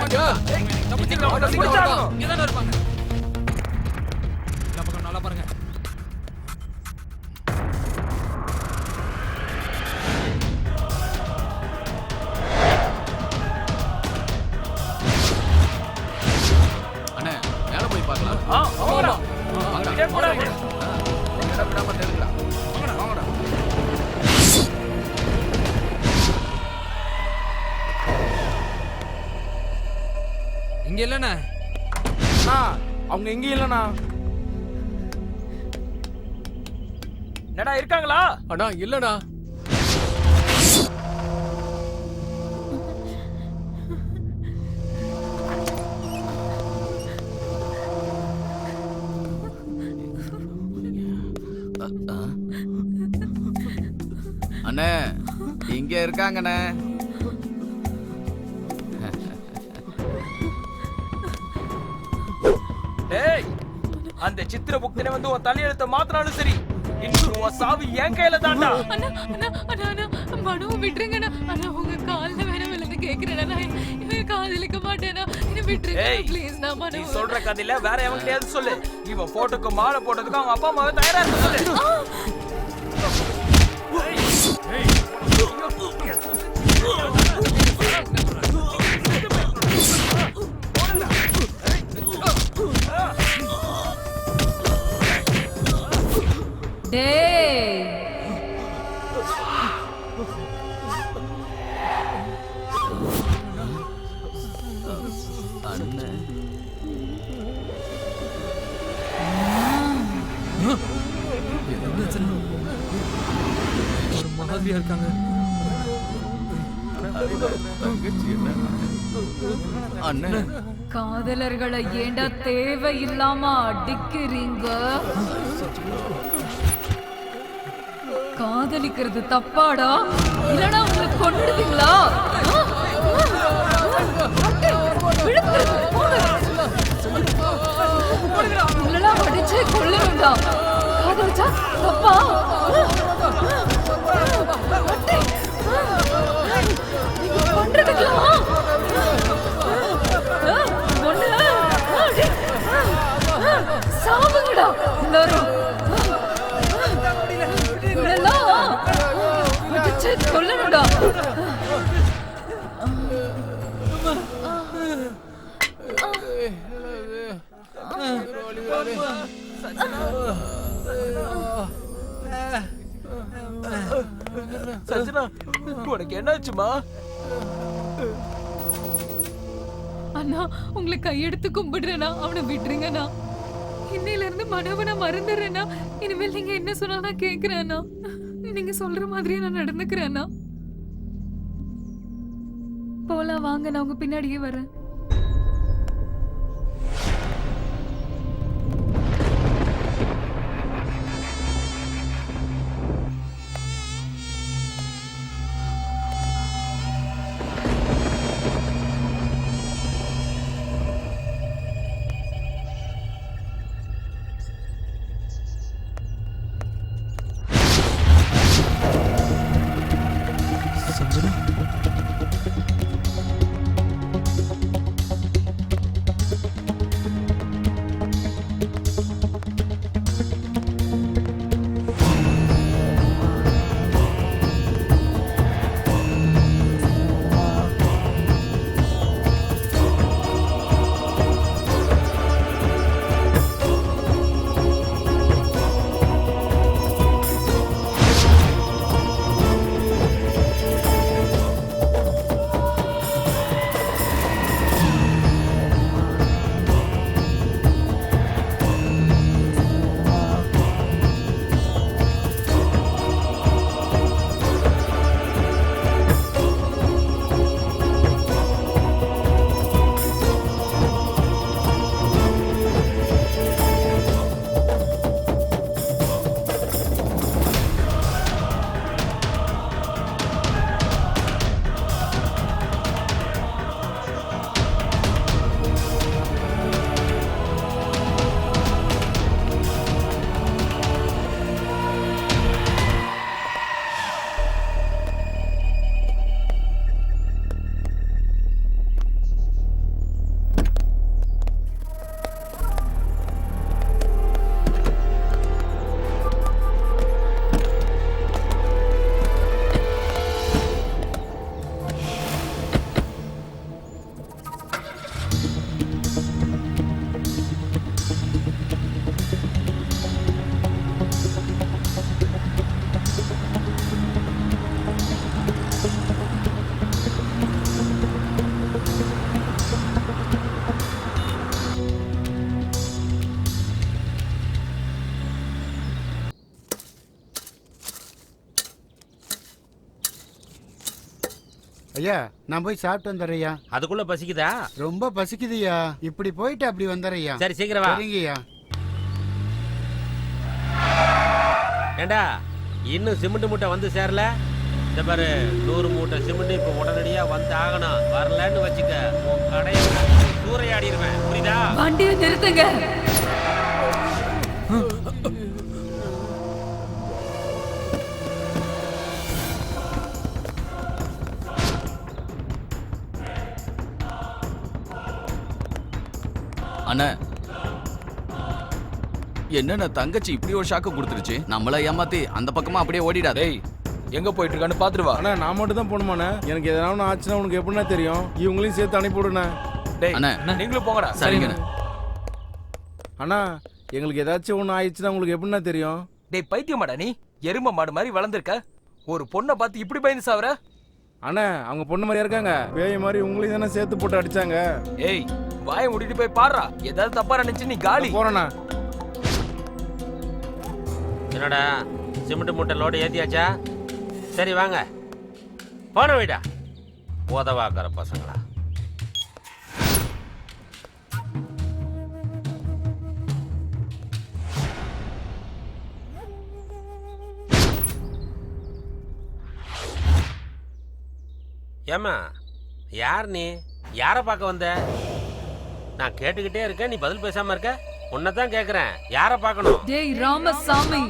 நல்லா பாருங்க. அண்ணே, மேல போய் பார்க்கலாம். விடாம தேடுங்கடா. இங்க இல்லண்ணா. அவங்க எங்க இல்லண்ணா. என்னடா இருக்காங்களா? அண்ணா இல்லடா. அண்ணே, இங்க இருக்காங்கண்ணே. டேய், அந்த சித்திர புக்தனை வந்து உன் தலையெழுத்த மாத்தினாலும் சரி, இன்னும் உன் சாவு என் கையில தான்டா. அண்ணா அண்ணா அண்ணா அண்ணா மனுவை விட்டுருங்கண்ணா. அண்ணா உங்க கால்ல வேற விழுந்து கேக்குறேன். இவன் காதலிக்க மாட்டேனா? என்ன விட்டுருங்க ப்ளீஸ். நான் மனு நீ சொல்ற கதையில வேற எவங்கிட்டயாவது சொல்லு. இவன் போட்டோக்கு மாலை போட்டதுக்கு அவங்க அப்பா அம்மாவை தயாரா இருக்க சொல்லு. ஒரு மாதிரியா இருக்காங்க. காதலர்களை ஏண்டா தேவையில்லாம அடிக்கிறீங்க? காதலிக்கிறது தப்பாடா? இல்லனா உங்களை கொன்னுடுவீங்களா? உங்களெல்லாம் அடிச்சு கொல்லணும்டா. காதலிச்சா தப்பா? நீங்க பண்றதுக்கெல்லாம் சாவுங்கடா எல்லாரும். கொல்லணும்டா. சஞ்சனா, உனக்கு என்னாச்சுமா? அண்ணா, உங்களை கையெடுத்து கும்பிடுறேனா, அவனை விட்டுருங்கண்ணா. இன்னையில இருந்து மனவனை மறந்துடுறேன்னா. இனிமேல் நீங்க என்ன சொன்னாதான் கேக்குறேன்னா. நீங்க சொல்ற மாதிரியே நான் நடந்துக்கிறேன்னா. போலாம் வாங்க, நான் உங்க பின்னாடியே வரேன். ஐயா, நான் போய் சாப்பிட்டு வந்துடுறேயா. அதுக்குள்ள பசிக்குதா? ரொம்ப பசிக்குதுயா. இப்படி போயிட்டு அப்படி வந்துடுறேயா. சரி, சீக்கிரம் வா. சரிங்கய்யா. ஏண்டா, இன்னும் சிமெண்ட் மூட்டை வந்து சேரல? இந்த பாரு, 100 மூட்டை சிமெண்ட் இப்ப உடனடியா வந்து ஆகணும். வரலன்னு வச்சுக்க, உன் கடையை சூறையாடிடுவேன். புரியுதா? வண்டியை நிறுத்துங்க. அண்ணா, என்னண்ணா தங்கச்சி இப்படி ஒரு ஷாக்கு கொடுத்துருச்சு. நம்மள ஏமாத்தி அந்த பக்கமா அப்படியே ஓடிடாதே. எங்க போயிட்டு இருக்கான்னு பாத்துருவா. அண்ணா, நான் மட்டும் தான் போகணுமாண்ணே? எனக்கு எதனா ஆச்சுன்னா உனக்கு எப்படின்னா தெரியும்? இவங்களையும் சேர்த்து அனுப்பி விடுண்ணே. அண்ணா, நீங்களும் போங்கடா. சரிங்கண்ணா. அண்ணா, எங்களுக்கு ஏதாச்சும் ஒண்ணு ஆயிடுச்சுன்னா உங்களுக்கு எப்படின்னா தெரியும்? டேய் பைத்தியமாடா நீ? எரும மாடு மாதிரி வளர்ந்துருக்க, ஒரு பொண்ணை பார்த்து இப்படி பயந்து சாவற? அண்ணா, அவங்க பொண்ணு மாதிரியா இருக்காங்க. பேய் மாதிரி உங்களையும் தானே சேர்த்து போட்டு அடிச்சாங்க. ஏய், வாயை மூடிட்டு போய் பாடுறா. ஏதாவது தப்பா நினைச்சு நீ காலி. போறேண்ணா. என்னடா சிமெண்ட் மூட்டை லோடு ஏத்தியாச்சா? சரி வாங்க போன வீடா உதவாக்கிற பசங்களா. ஏம்மா யார் நீ? யாரை பார்க்க வந்த? நான் கேட்டுக்கிட்டே இருக்கேன், நீ பதில் பேசாம இருக்க. உன்னைத்தான் கேக்குறேன், யாரை பார்க்கணும்? டேய் ராமசாமி,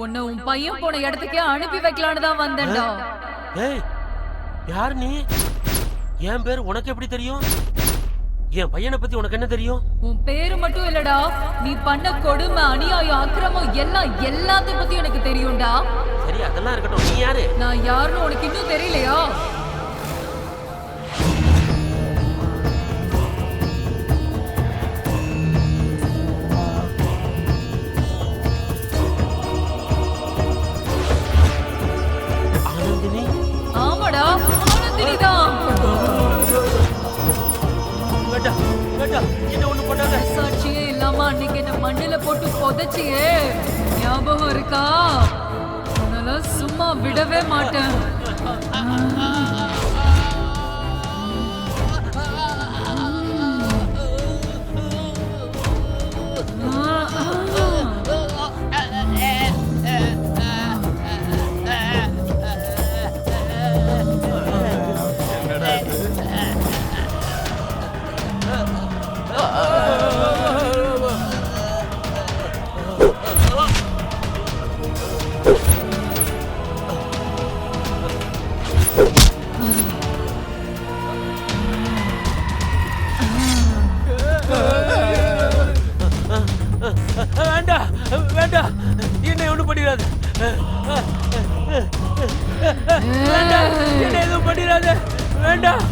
உன்னை உன் பையன் போன இடத்துக்கே அனுப்பி வைக்கலான்னு தான் வந்தேன்டா. ஏய் யார் நீ? என் பேர் உனக்கு எப்படி தெரியும்? என் பையனை பத்தி உனக்கு என்ன தெரியும்? உன் பேரு மட்டும் இல்லடா, நீ பண்ண கொடுமை, அநியாயம், அக்கிரமம் எல்லாத்தையும் பத்தி எனக்கு தெரியும்டா. சரி அதெல்லாம் இருக்கட்டும், நீ யாரு? நான் யாருன்னு உனக்கு இன்னும் தெரியலையா? ஆமாடா, ஆனந்தினிதான். சாட்சியே இல்லாம அன்னைக்கு என்ன மண்ணில போட்டு புதைச்சியே, ஞாபகம் இருக்கா? உன்னால சும்மா விடவே மாட்டேன். வேண்டாம் வேண்டாம், என்னை ஒண்ணும் பண்ணிடாது. வேண்டாம், என்னை எதுவும் பண்ணிடாது. வேண்டாம்.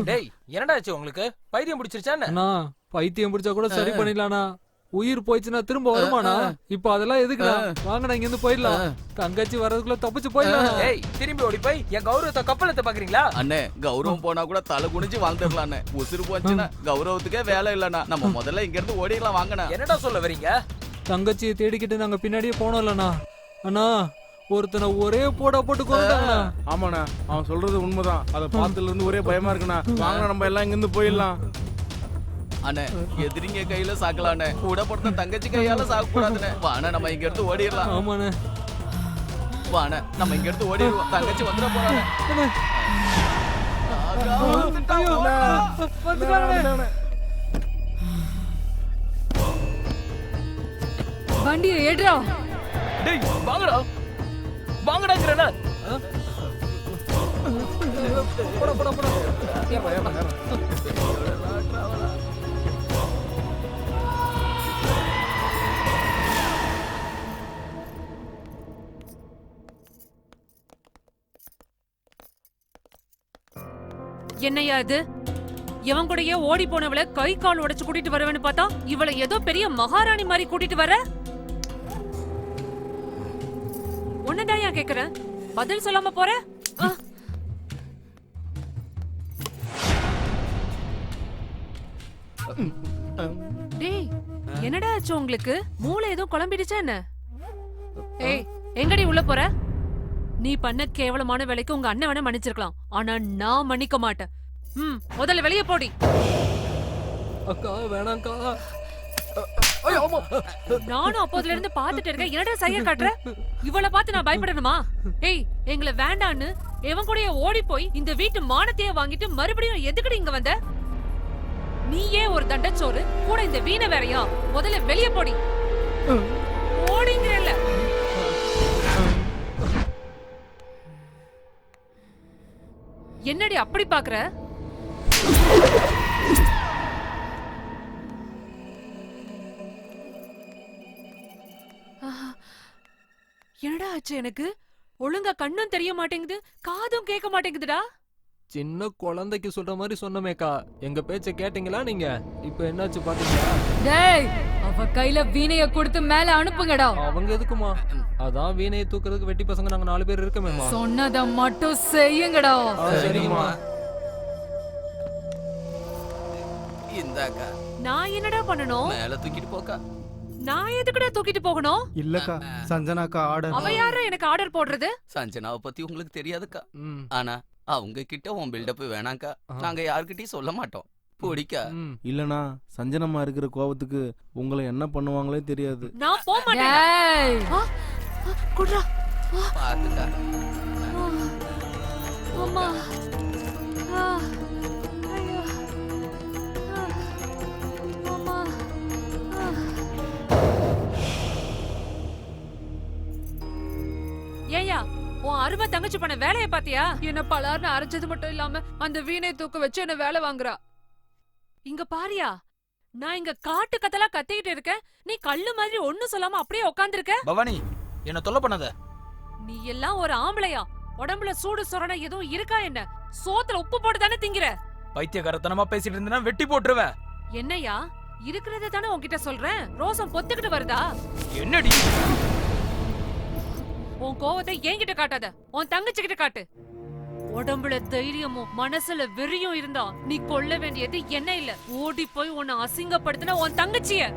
டேய் என்னடா ஆச்சு உங்களுக்கு? பைத்தியம் பிடிச்சிருச்சா? அண்ணா பைத்தியம் பிடிச்சா கூட சரி பண்ணிடலாம்ண்ணா. உயிர் போயிடுச்சுன்னா திரும்ப வருமாண்ணா? இப்ப அதெல்லாம் எதுக்குண்ணா? வாங்கண்ணா இங்க இருந்து போயிடலாம். தங்கச்சி வர்றதுக்குள்ள தப்பிச்சு போயிடலாம். ஏய் திரும்பி ஓடி போய் என் கௌரவத்தை கப்பலத்தை பாக்குறீங்களா? அண்ணே கௌரவம் போனா கூட தலை குனிஞ்சு வாழ்ந்துடலாம். உசுறு போச்சுன்னா கௌரவத்துக்கே வேலை இல்லண்ணா. நம்ம முதல்ல இங்க இருந்து ஓடிடலாம். வாங்கண்ணா. என்னடா சொல்ல வரீங்க? தங்கச்சியை தேடிக்கிட்டு நாங்க பின்னாடியே போனோம் இல்லண்ணா. அண்ணா ஒருத்தனை ஒரே போட்டா போட்டு கொண்டுட்டாங்கண்ணா. ஆமாண்ணா, அவன் சொல்றது உண்மைதான். அதை பார்த்ததுல இருந்து ஒரே பயமா இருக்குண்ணா. வாங்கண்ணா நம்ம எல்லாம் இங்க இருந்து போயிடலாம். அண்ணே எதிரிங்க கையில சாக்கலாண்ணே, கூட போட்ட தங்கச்சி கையால சாக்க கூடாதுண்ணே. வாண்ணா நம்ம இங்க இருந்து ஓடிடலாம். ஆமாண்ணே வாண்ணா நம்ம இங்க இருந்து ஓடிடுவோம். தங்கச்சி வந்துட போறாங்க. வண்டியை ஏடுறா. டேய் வாங்கடா வாங்கடாங்கறேனா? போடா போடா போடா. என்னையா இது? இவன் கூடயே ஓடி போனவளை கை கால் உடைச்சு கூட்டிட்டு வரவேன்னு பார்த்தா இவளை ஏதோ பெரிய மகாராணி மாதிரி கூட்டிட்டு வர. உன்னதான் ஏன் கேக்குறேன், பதில் சொல்லாம போற? டேய் என்னடா ஆச்சு உங்களுக்கு? மூளை ஏதோ குழம்பிடுச்சா என்ன? ஏய் எங்கடி உள்ள போற? நீ பண்ண கேவலமான வேலைக்கு உங்க அண்ணன் வேணா மன்னிச்சிருக்கலாம், ஆனா நான் மன்னிக்க மாட்டேன். முதல்ல வெளியே போடி. அக்கா வேணாம்க்கா. நானும் அப்போதுல இருந்து பாத்துட்டு இருக்கேன், என்னடா சைய காட்டுற? இவளை பார்த்து நான் பயப்படணுமா? ஏய் எங்களை வேண்டான்னு எவன் கூடயே ஓடி போய் இந்த வீட்டு மானத்தையே வாங்கிட்டு மறுபடியும் எதுக்குடி இங்க வந்த? நீயே ஒரு தண்டச்சோறு, கூட இந்த வீணை வேறையா? முதல்ல வெளியே போடி. ஓடிங்கறல்ல. என்னடி அப்படி பாக்குற? என்னடா ஆச்சு எனக்கு? ஒழுங்கா கண்ணும் தெரிய மாட்டேங்குது, காதும் கேட்க மாட்டேங்குதுடா. சின்ன குழந்தைக்கு சொல்ற மாதிரி சொன்னமேக்கா, எங்க பேச்ச கேட்டீங்களா நீங்க? இப்ப என்னாச்சு பாத்தீங்களா? டேய், அவ கையில வீணைய கொடுத்து மேல அனுப்புங்கடா. அவங்க எதுக்குமா? அதான் வீணையை தூக்குறதுக்கு வெட்டி பசங்க நாங்க 4 பேர் இருக்கமேமா. சொன்னத மட்டும் செய்யுங்கடா. சரிங்கம்மா. இந்தாக்கா. நான் என்னடா பண்ணணும்? மேல தூக்கிட்டு போக்கா. நான் எதுக்குடா தூக்கிட்டு போகணும்? இல்லக்கா, சஞ்சனாக்கா ஆர்டர். அவ யாரா எனக்கு ஆர்டர் போடுறது? சஞ்சனாவை பத்தி உங்களுக்கு தெரியாதுக்கா. ஆனா அவங்க கிட்ட உன் பில்டப் வேணாக்கா. நாங்க யார்கிட்டயும் சொல்ல மாட்டோம். பிடிக்கா? இல்லனா சஞ்சனமா இருக்கிற கோபத்துக்கு உங்களை என்ன பண்ணுவாங்களே தெரியாது. நான் போக மாட்டேன். குட்ரா. பாத்துக்கா. அம்மா. ஐயோ. அம்மா. ஏயா, உன் அருமை தங்கச்சி பண்ண வேலையை பாத்தியா? என்ன பலார்னு அரைச்சது மட்டும் இல்லாம அந்த வீணை தூக்க வச்சு என்ன வேலை வாங்குறா. இங்க பாரியா, நான் இங்க காட்டு கத்தலா கத்திக்கிட்டு இருக்கேன், நீ கல்லு மாதிரி ஒண்ணும் சொல்லாம அப்படியே உட்கார்ந்திருக்க. பவானி, என்ன தொல்லை பண்ணாத. நீ எல்லாம் ஒரு ஆம்பளையா? உடம்புல சூடு சொரணை எதுவும் இருக்கா என்ன? சோத்துல உப்பு போட்டு தானே திங்கிற? பைத்தியக்காரத்தனமா பேசிட்டு இருந்தனா வெட்டி போட்டுருவேன். என்னையா, இருக்கிறத தானே உன்கிட்ட சொல்றேன், ரோசம் பொத்துக்கிட்டு வருதா? என்னடி? உன் கோவத்தை என்கிட்ட காட்டாத, உன் தங்கச்சி கிட்ட காட்டு. உடம்புல தைரியமும் மனசுல வெறியும் இருந்தா நீ கொல்ல வேண்டியது என்ன இல்ல, ஓடி போய் உன்னை அசிங்கப்படுத்தின உன் தங்கச்சிய.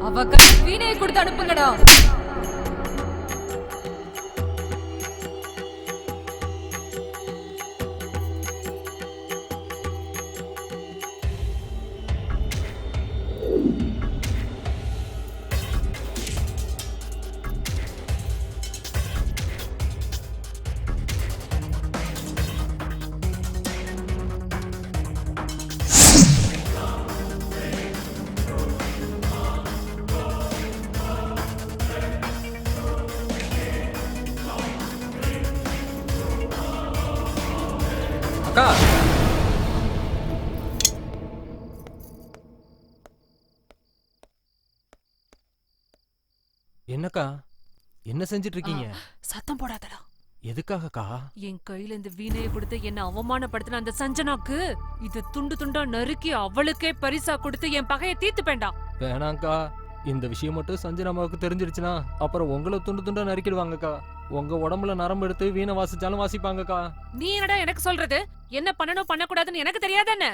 அவ வீணையை கொடுத்து அனுப்புங்கடா. அக்கா, என்னக்கா என்ன செஞ்சிட்டு இருக்கீங்க? சத்தம் போடாதடா. எதுக்காகக்கா? என் கையில இந்த வீணையை கொடுத்து என்ன அவமானப்படுத்தின அந்த சஞ்சனாக்கு இது துண்டு துண்டா நறுக்கி அவளுக்கே பரிசா கொடுத்து என் பகையை தீர்த்துப்பேன்டா. வேணாங்க்கா, இந்த விஷயம் மட்டும் சஞ்சனாமாவுக்கு தெரிஞ்சிருச்சுன்னா அப்புறம் உங்களை துண்டு துண்டா நறுக்கிடுவாங்கக்கா. உங்க உடம்புல நரம்பு எடுத்து வீணை வாசிச்சாலும் வாசிப்பாங்கக்கா. நீ என்னடா எனக்கு சொல்றது? என்ன பண்ணணும் பண்ணக்கூடாதுன்னு எனக்கு தெரியாதானே?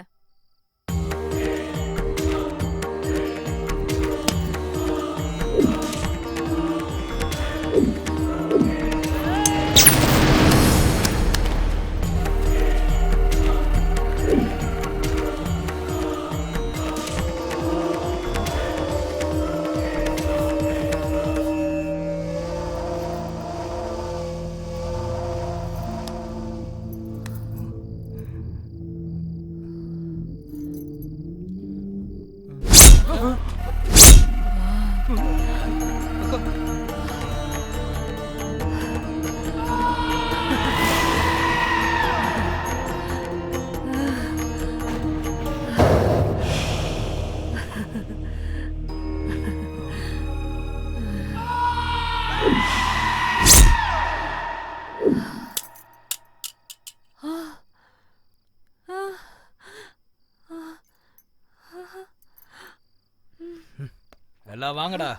எல்லாம் வாங்கடா.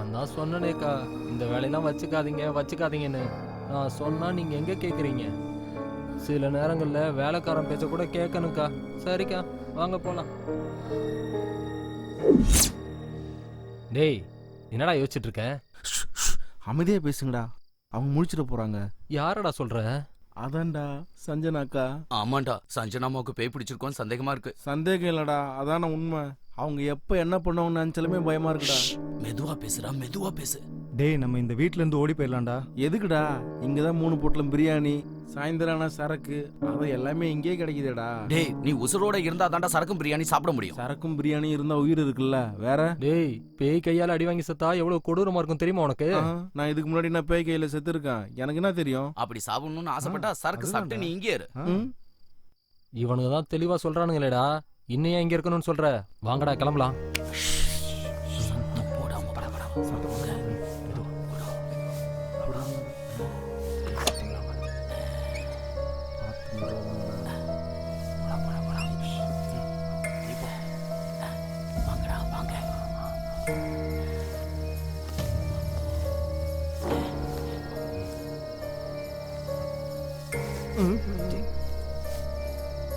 நான் தான் சொன்னேனேக்கா, இந்த வேலையெல்லாம் வச்சுக்காதீங்கன்னு. நான் சொன்னா நீங்க எங்க கேக்குறீங்க? சில நேரங்கள்ல வேலைக்காரன் பேச்ச கூட கேட்கணுக்கா. சரிக்கா, வாங்க போலாம். டேய், என்னடா யோசிச்சுட்டு இருக்க? அமைதியா பேசுங்கடா, அவங்க முடிச்சிட போறாங்க. யாரடா சொல்ற? அதான்டா சஞ்சனாக்கா. ஆமாண்டா, சஞ்சனாமாவுக்கு பேய் பிடிச்சிருக்கோம் சந்தேகமா இருக்கு. சந்தேகம் இல்லடா, அதான உண்மை. அவங்க எப்ப என்ன பண்ணுவாங்கன்னு நினைச்சாலுமே பயமா இருக்குடா. மெதுவா பேசுடா, மெதுவா பேசு. டேய், நம்ம இந்த வீட்ல இருந்து ஓடி போயிடலாம்டா. எதுக்குடா? இங்கதான் 3 பொட்டலம் பிரியாணி, சாயந்தரம் சரக்கு, அது எல்லாமே இங்கே கிடைக்குதுடா. டேய், நீ உசுரோட இருந்தா தாண்டா சரக்கும் பிரியாணி சாப்பிட முடியும். சரக்கும் பிரியாணி இருந்தா உயிர் இருக்குல்ல, வேற? டேய், பேய் கையால அடி வாங்கி செத்தா எவ்வளவு கொடூரமா இருக்கும் தெரியுமா உனக்கு? நான் இதுக்கு முன்னாடி நான் பேய் கையில செத்து இருக்கேன், எனக்கு என்ன தெரியும்? அப்படி சாப்பிடணும்னு ஆசைப்பட்டா சரக்கு சாப்பிட்டு நீ இங்கே இரு. இவனுங்க தான் தெளிவா சொல்றானுங்களேடா, இன்னும் ஏன் இங்க இருக்கணும்னு சொல்ற? வாங்கடா கிளம்பலாம்.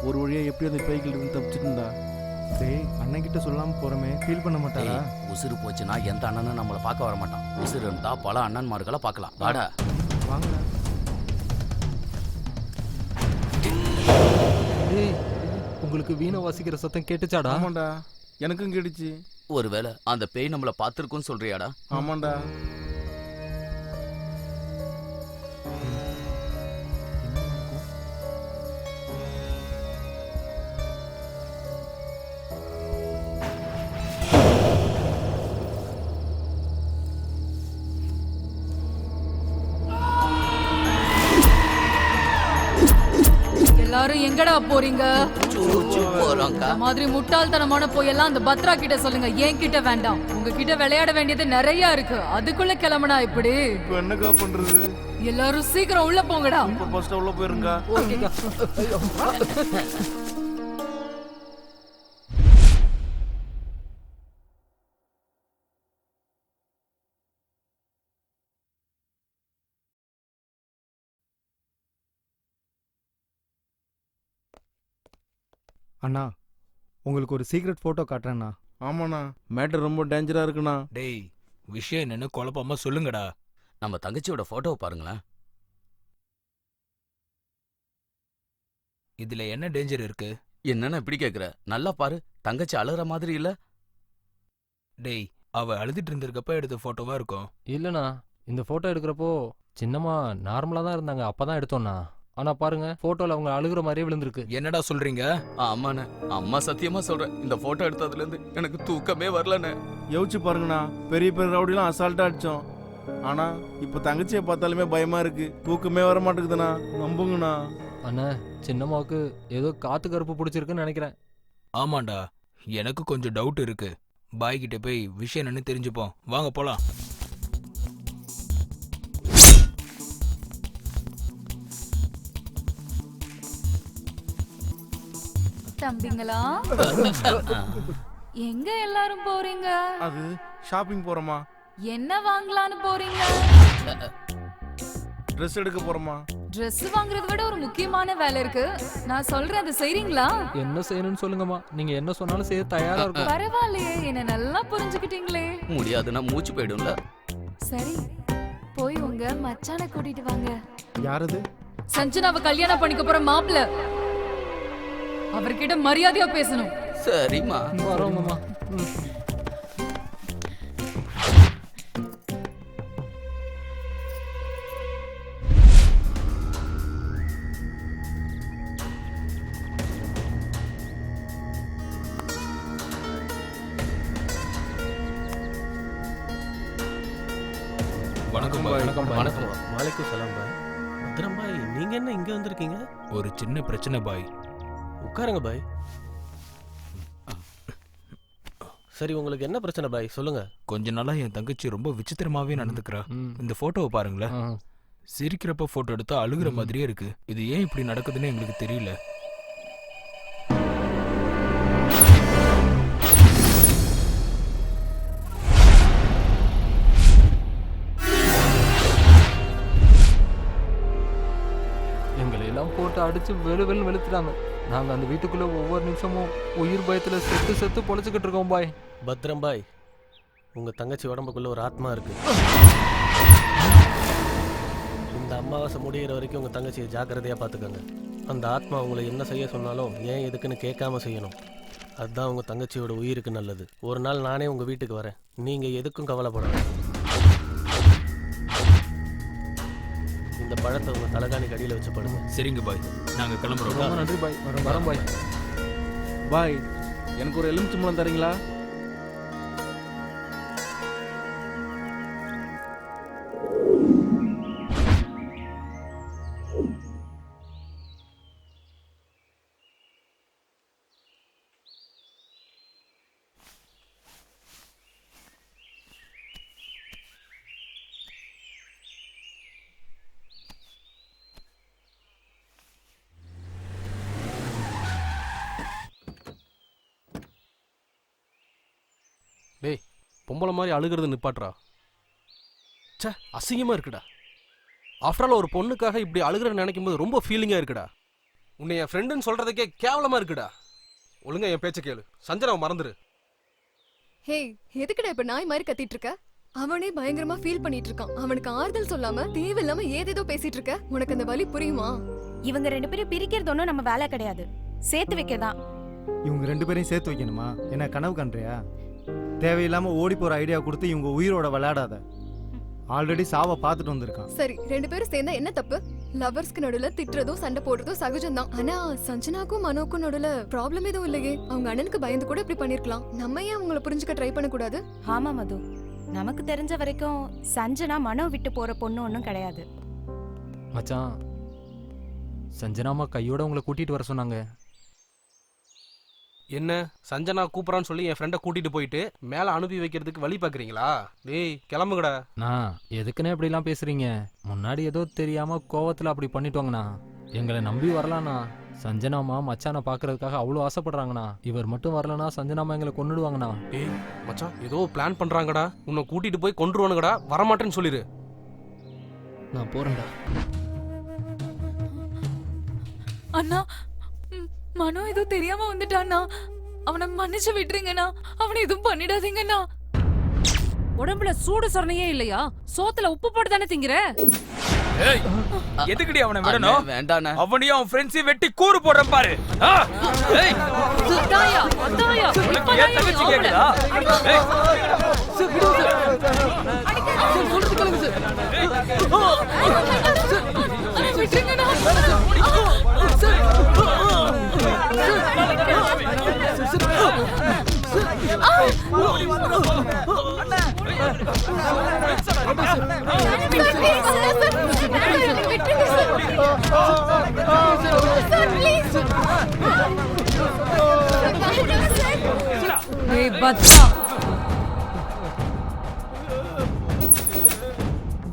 ஒரு வழியா எப்படி அந்த பேய்கள் இருந்து தப்பிச்சுட்டா? டேய், அண்ணன் கிட்ட சொல்லாம போறமே, ஃபீல் பண்ண மாட்டாரா? உசுறு போச்சுன்னா எந்த அண்ணனும் நம்மள பார்க்க வர மாட்டான். உசுறு இருந்தா பல அண்ணன்மார்களை பார்க்கலாம். வாடா வாங்கடா. டேய், உங்களுக்கு வீணை வாசிக்கிற சத்தம் கேட்டுச்சாடா? ஆமாண்டா, எனக்கும் கேட்டுச்சு. ஒருவேளை அந்த பேய் நம்மள பார்த்திருக்கும்னு சொல்றியாடா? ஆமாண்டா. எல்லாரும் எங்கடா போறீங்க? போறோம்க்கா. இந்த மாதிரி முட்டாள்தனமான போயெல்லாம் அந்த பத்ரா கிட்ட சொல்லுங்க, என் கிட்ட வேண்டாம். உங்ககிட்ட விளையாட வேண்டியது நிறைய இருக்கு, அதுக்குள்ள கிளம்புனா இப்படி? இப்போ என்னக்கா பண்றது? எல்லாரும் சீக்கிரம் உள்ள போங்கடா. ஃபர்ஸ்ட் உள்ள போயிருங்க. ஓகேக்கா. அண்ணா, உங்களுக்கு ஒரு சீக்ரெட் போட்டோ காட்டுறேண்ணா. ஆமாண்ணா, மேட்டர் ரொம்ப டேஞ்சரா இருக்குண்ணா. டேய், விஷயம் என்னன்னு குழப்பமா சொல்லுங்கடா. நம்ம தங்கச்சியோட போட்டோவை பாருங்களேன். இதுல என்ன டேஞ்சர் இருக்கு? என்னன்னு இப்படி கேக்குற? நல்லா பாரு, தங்கச்சி அழுற மாதிரி இல்ல? டேய், அவ அழுதுட்டு இருந்திருக்கப்ப எடுத்த போட்டோவா இருக்கும். இல்லண்ணா, இந்த போட்டோ எடுக்கிறப்போ சின்னமா நார்மலா தான் இருந்தாங்க, அப்பதான் எடுத்தோம்னா. ஆனா பாருங்க, போட்டோல அவங்க அழுகுற மாதிரியே விழுந்திருக்கு. என்னடா சொல்றீங்க? ஆமாண்ணே, அம்மா சத்தியமா சொல்றேன், இந்த போட்டோ எடுத்ததுல இருந்து எனக்கு தூக்கமே வரலண்ணே. யோசிச்சு பாருங்கண்ணா, பெரிய பெரிய ரவுடிலாம் அசால்ட்டா அடிச்சோம். ஆனா இப்ப தங்கச்சியை பார்த்தாலுமே பயமா இருக்கு, தூக்கமே வர மாட்டேங்குதுண்ணா. நம்புங்கண்ணா. அண்ணா, சின்னம்மாவுக்கு ஏதோ காத்து கருப்பு பிடிச்சிருக்குன்னு நினைக்கிறேன். ஆமாண்டா, எனக்கு கொஞ்சம் டவுட் இருக்கு. பாய் கிட்ட போய் விஷயம் என்னன்னு தெரிஞ்சுப்போம். வாங்க போலாம். தம்பிங்களா, எங்க எல்லாரும் போறீங்க? அது ஷாப்பிங் போறோமா? என்ன வாங்கலான்னு போறீங்க? ட்ரெஸ் எடுக்க போறோமா? Dress வாங்குறத விட ஒரு முக்கியமான வேலை இருக்கு, நான் சொல்றேன், அதை செய்றீங்களா? என்ன செய்யணும்னு சொல்லுங்கம்மா, நீங்க என்ன சொன்னாலும் செய்ய தயாரா இருக்கும். பரவாயில்லையே, என்ன நல்லா புரிஞ்சுக்கிட்டீங்களே. முடியாதுன்னா மூச்சு போயிடும்ல. சரி, போய் உங்க மச்சானை கூட்டிட்டு வாங்க. யாரது? சஞ்சனாவை கல்யாணம் பண்ணிக்க போற மாப்பிள்ள, அவர்கிட்ட மரியாதையா பேசணும். சரிம்மா, வரோங்கம்மா. வணக்கம் பாய். வணக்கம். வாலைக்கும் சலாம் பாய். பத்ரம் பாய், நீங்க என்ன இங்க வந்திருக்கீங்க? ஒரு சின்ன பிரச்சனை பாய். உட்காருங்க பாய். சரி, உங்களுக்கு என்ன பிரச்சனை பாய், சொல்லுங்க. கொஞ்ச நாளா என் தங்கச்சி ரொம்ப விசித்திரமாவே நடந்துக்கிறா. இந்த போட்டோவை பாருங்களேன். சிரிக்கிறப்ப போட்டோ எடுத்தா அழுகுற மாதிரியே இருக்கு. இது ஏன் இப்படி நடக்குதுன்னு எங்களுக்கு தெரியல. போட்டு அடிச்சு வெளுன்னு வெளுத்துட்டாங்க. நாங்க அந்த வீட்டுக்குள்ள ஒவ்வொரு நிமிஷமும் உயிர் பயத்துல செத்து செத்து பொழைச்சிக்கிட்டு இருக்கோம் பாய். பத்ரம் பாய், உங்க தங்கச்சி உடம்புக்குள்ள ஒரு ஆத்மா இருக்கு. இந்த அமாவாசை முடிகிற வரைக்கும் உங்க தங்கச்சியை ஜாக்கிரதையா பார்த்துக்கோங்க. அந்த ஆத்மா உங்களை என்ன செய்ய சொன்னாலும் ஏன் எதுக்குன்னு கேட்காம செய்யணும். அதுதான் உங்க தங்கச்சியோட உயிருக்கு நல்லது. ஒரு நாள் நானே உங்க வீட்டுக்கு வரேன், நீங்க எதுக்கும் கவலைப்படாத. இந்த பழத்தை உங்க தலைகாணிக்கு அடியில் வச்சு படுங்க. சரிங்க பாய், நாங்க கிளம்புறோம். ரொம்ப நன்றி பாய். வரோம் பாய். பாய், எனக்கு ஒரு எலுமிச்சம்பழம் தரீங்களா? டேய், பொம்பளை மாதிரி அழுகிறது நிப்பாட்றா. ச்சே, அசிங்கமாக இருக்குடா. ஆஃப்டர் ஆல் ஒரு பொண்ணுக்காக இப்படி அழுகிறன்னு நினைக்கும் போது ரொம்ப ஃபீலிங்காக இருக்குடா. உன்னை என் ஃப்ரெண்டுன்னு சொல்கிறதுக்கே கேவலமாக இருக்குடா. ஒழுங்கா என் பேச்சை கேளு, சஞ்சனாவை மறந்துரு. ஹே, எதுக்குடா இப்ப நாய் மாதிரி கத்திட்டு இருக்க? அவனே பயங்கரமா ஃபீல் பண்ணிட்டு இருக்கான். அவனுக்கு ஆறுதல் சொல்லாம தேவையில்லாம ஏதேதோ பேசிட்டு இருக்க. உனக்கு அந்த வலி புரியுமா? இவங்க 2 பேரும் பிரிக்கிறது ஒன்றும் நம்ம வேலை கிடையாது, சேர்த்து வைக்கதான். இவங்க 2 பேரையும் சேர்த்து வைக்கணுமா? என்ன கனவு கண்றியா? தேவையில்லாம ஓடி போற ஐடியா கொடுத்து இவங்க உயிரோட விளையாடாத. ஆல்ரெடி சாவை பார்த்துட்டு வந்திருக்கான். சரி, 2 பேரும் சேர்ந்தா என்ன தப்பு? லவர்ஸ்க்கு நடுவுல திட்டுறதும் சண்டை போடுறதும் சகஜம்தான். ஆனா சஞ்சனாக்கும் மனோக்கும் நடுவுல ப்ராப்ளம் எதுவும் இல்லையே. அவங்க அண்ணனுக்கு பயந்து கூட இப்படி பண்ணிருக்கலாம். நம்ம ஏன் அவங்கள புரிஞ்சுக்க ட்ரை பண்ண கூடாது? ஆமா மது, நமக்கு தெரிஞ்ச வரைக்கும் சஞ்சனா மனோ விட்டு போற பொண்ணு ஒன்றும் கிடையாது. மச்சான், சஞ்சனாமா கையோட உங்களை கூட்டிட்டு வர சொன்னாங்க. என்ன சஞ்சனா கூப்பிட்றான்னு சொல்லி என் ஃப்ரெண்டை கூட்டிட்டு போயிட்டு மேலே அனுப்பி வைக்கிறதுக்கு வழி பார்க்குறீங்களா? டேய் கிளம்புங்கடா. நான் எதுக்குன்னு இப்படிலாம் பேசுறீங்க? முன்னாடி ஏதோ தெரியாம கோவத்துல அப்படி பண்ணிட்டோங்கண்ணா. எங்களை நம்பி வரலாண்ணா. சஞ்சனாமா மச்சானை பாக்குறதுக்காக அவ்வளோ ஆசைப்படுறாங்கண்ணா. இவர் மட்டும் வரலனா சஞ்சனாமா எங்களை கொன்னுடுவாங்கண்ணா. டேய் மச்சான், ஏதோ பிளான் பண்றாங்கடா. உன்னை கூட்டிட்டு போய் கொன்றுவானுங்கடா. வரமாட்டேன்னு சொல்லிடு. நான் போறேன்டா. அண்ணா, மனோ ஏதோ தெரியாம வந்துட்டான்னா, அவனை மன்னிச்சு விட்டுருங்கண்ணா. அவனை எதுவும் பண்ணிடாதீங்கண்ணா. உடம்புல சூடு சொரணையே இல்லையா? சோத்துல உப்பு போட்டு தானே திங்கிற? ஏய், எதுக்குடி அவனை விடணும்? வேண்டாண்ணே. அவனையும் அவன் ஃப்ரெண்ட்ஸையும் வெட்டி கூறு போடுறேன் பாரு. ஏய், அதாயா அதாயா உனக்கு ஏன் தங்கச்சி கேக்குதா? ஏய், சொல்றது கேளுங்க சார். விட்டுருங்கண்ணா.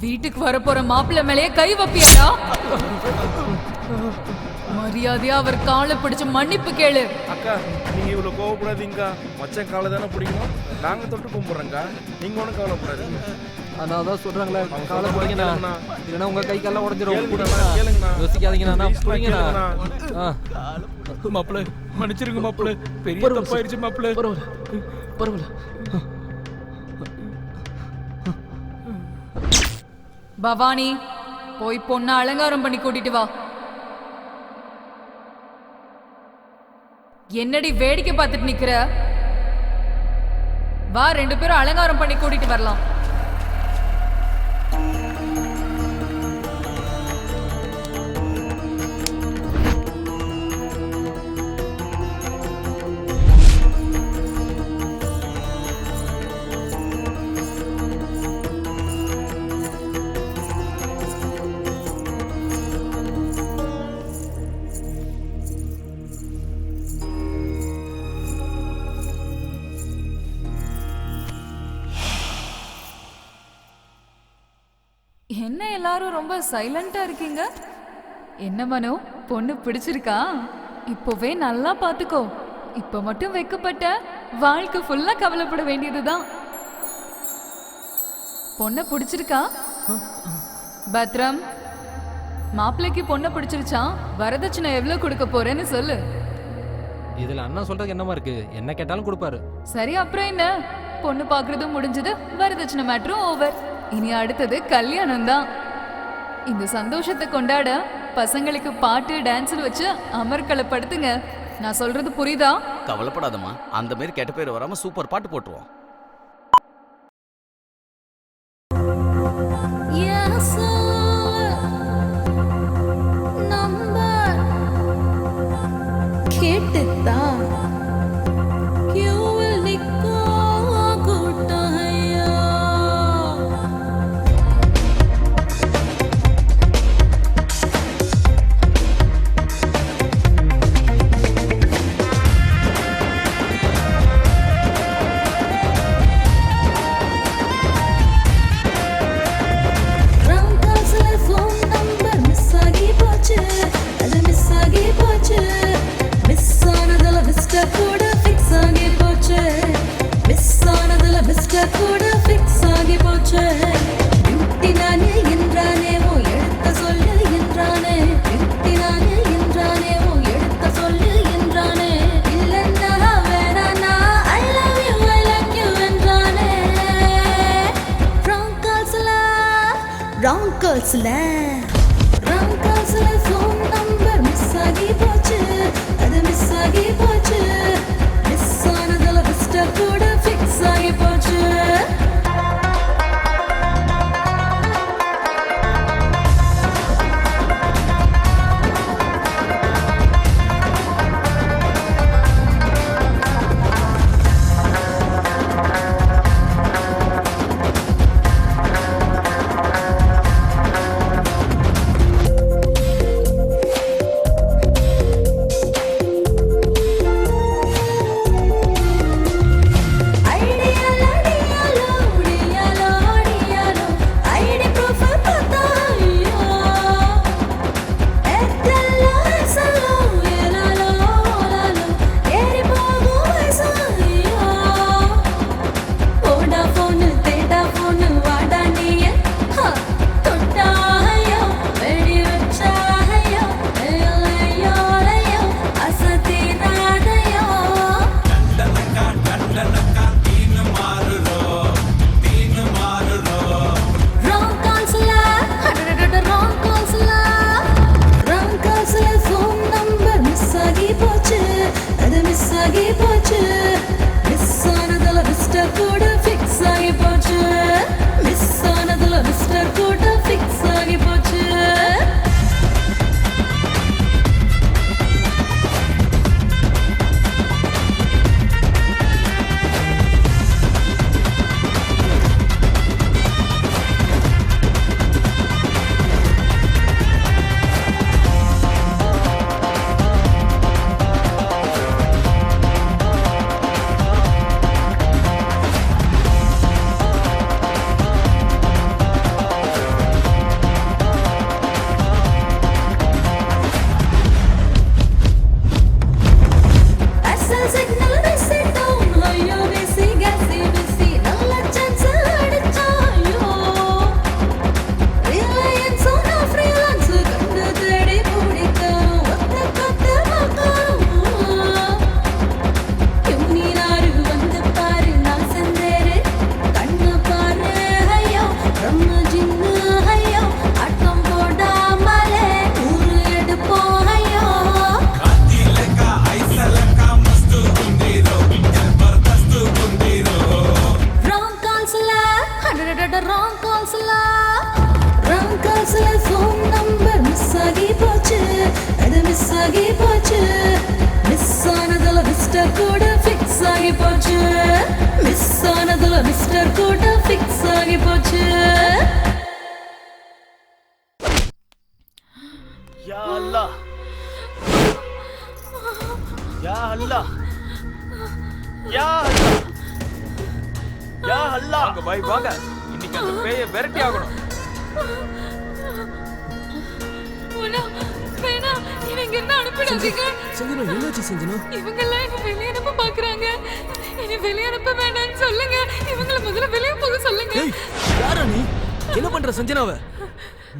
வீட்டுக்கு வரப்போற மாப்பிள்ளை மேலேயே கை வைப்பியாடா? மரியாதையா அவர் காலை பிடிச்சு மன்னிப்பு கேளு. அக்கா, நீங்க இவ்வளவு கோவப்படாதீங்கக்கா. மச்சான் காலை தானே பிடிக்கணும், நாங்க தொட்டு கும்பிடுறோங்க்கா. நீங்க ஒன்றும் கவலைப்படாதீங்க. அதான் அதான் சொல்றாங்களே, காலை பிடிங்கண்ணா. இல்லைன்னா உங்க கை கால உடஞ்சிரும். கேளுங்கண்ணா. யோசிக்காதீங்கண்ணா, பிடிங்கண்ணா. மாப்பிள்ள மன்னிச்சிருங்க மாப்பிள்ள, பெரிய தப்பாயிருச்சு மாப்பிள்ள. பரவாயில்ல. பவானி, போய் பொண்ணை அலங்காரம் பண்ணி கூட்டிட்டு வா. என்னடி வேடிக்கை பார்த்துட்டு நிக்கிற? வா, 2 பேரும் அலங்காரம் பண்ணி கூட்டிட்டு வரலாம். என்ன எல்லாரும் ரொம்ப சைலண்டா இருக்கீங்க? என்ன மனோ, பொண்ணு பிடிச்சிருக்கா? இப்போவே நல்லா பாத்துக்கோ. இப்ப மட்டும் வெக்கப்பட்ட வாழ்க்கை ஃபுல்லா கவலைப்பட வேண்டியதுதான். பொண்ணு பிடிச்சிருக்கா? பத்ரம், மாப்பிள்ளைக்கு பொண்ணை பிடிச்சிருச்சான், வரதட்சணை எவ்வளவு கொடுக்க போறேன்னு சொல்லு. இதுல அண்ணா சொல்றதுக்கு என்னமா இருக்கு? என்ன கேட்டாலும் கொடுப்பாரு. சரி, அப்புறம் என்ன? பொண்ணு பாக்குறதும் முடிஞ்சது, வரதட்சணை மேட்டரும் ஓவர். இனி அடுத்தது கல்யாணம் தான். இந்த சந்தோஷத்தை கொண்டாட பசங்களுக்கு பாட்டு டான்ஸ் வச்சு அமர்க்களப்படுத்துங்க. நான் சொல்றது புரியுதா? கவலைப்படாதம்மா, அந்த மாதிரி கெட்ட பேர் வராம சூப்பர் பாட்டு போட்டுருவோம். கேட்டுத்தான்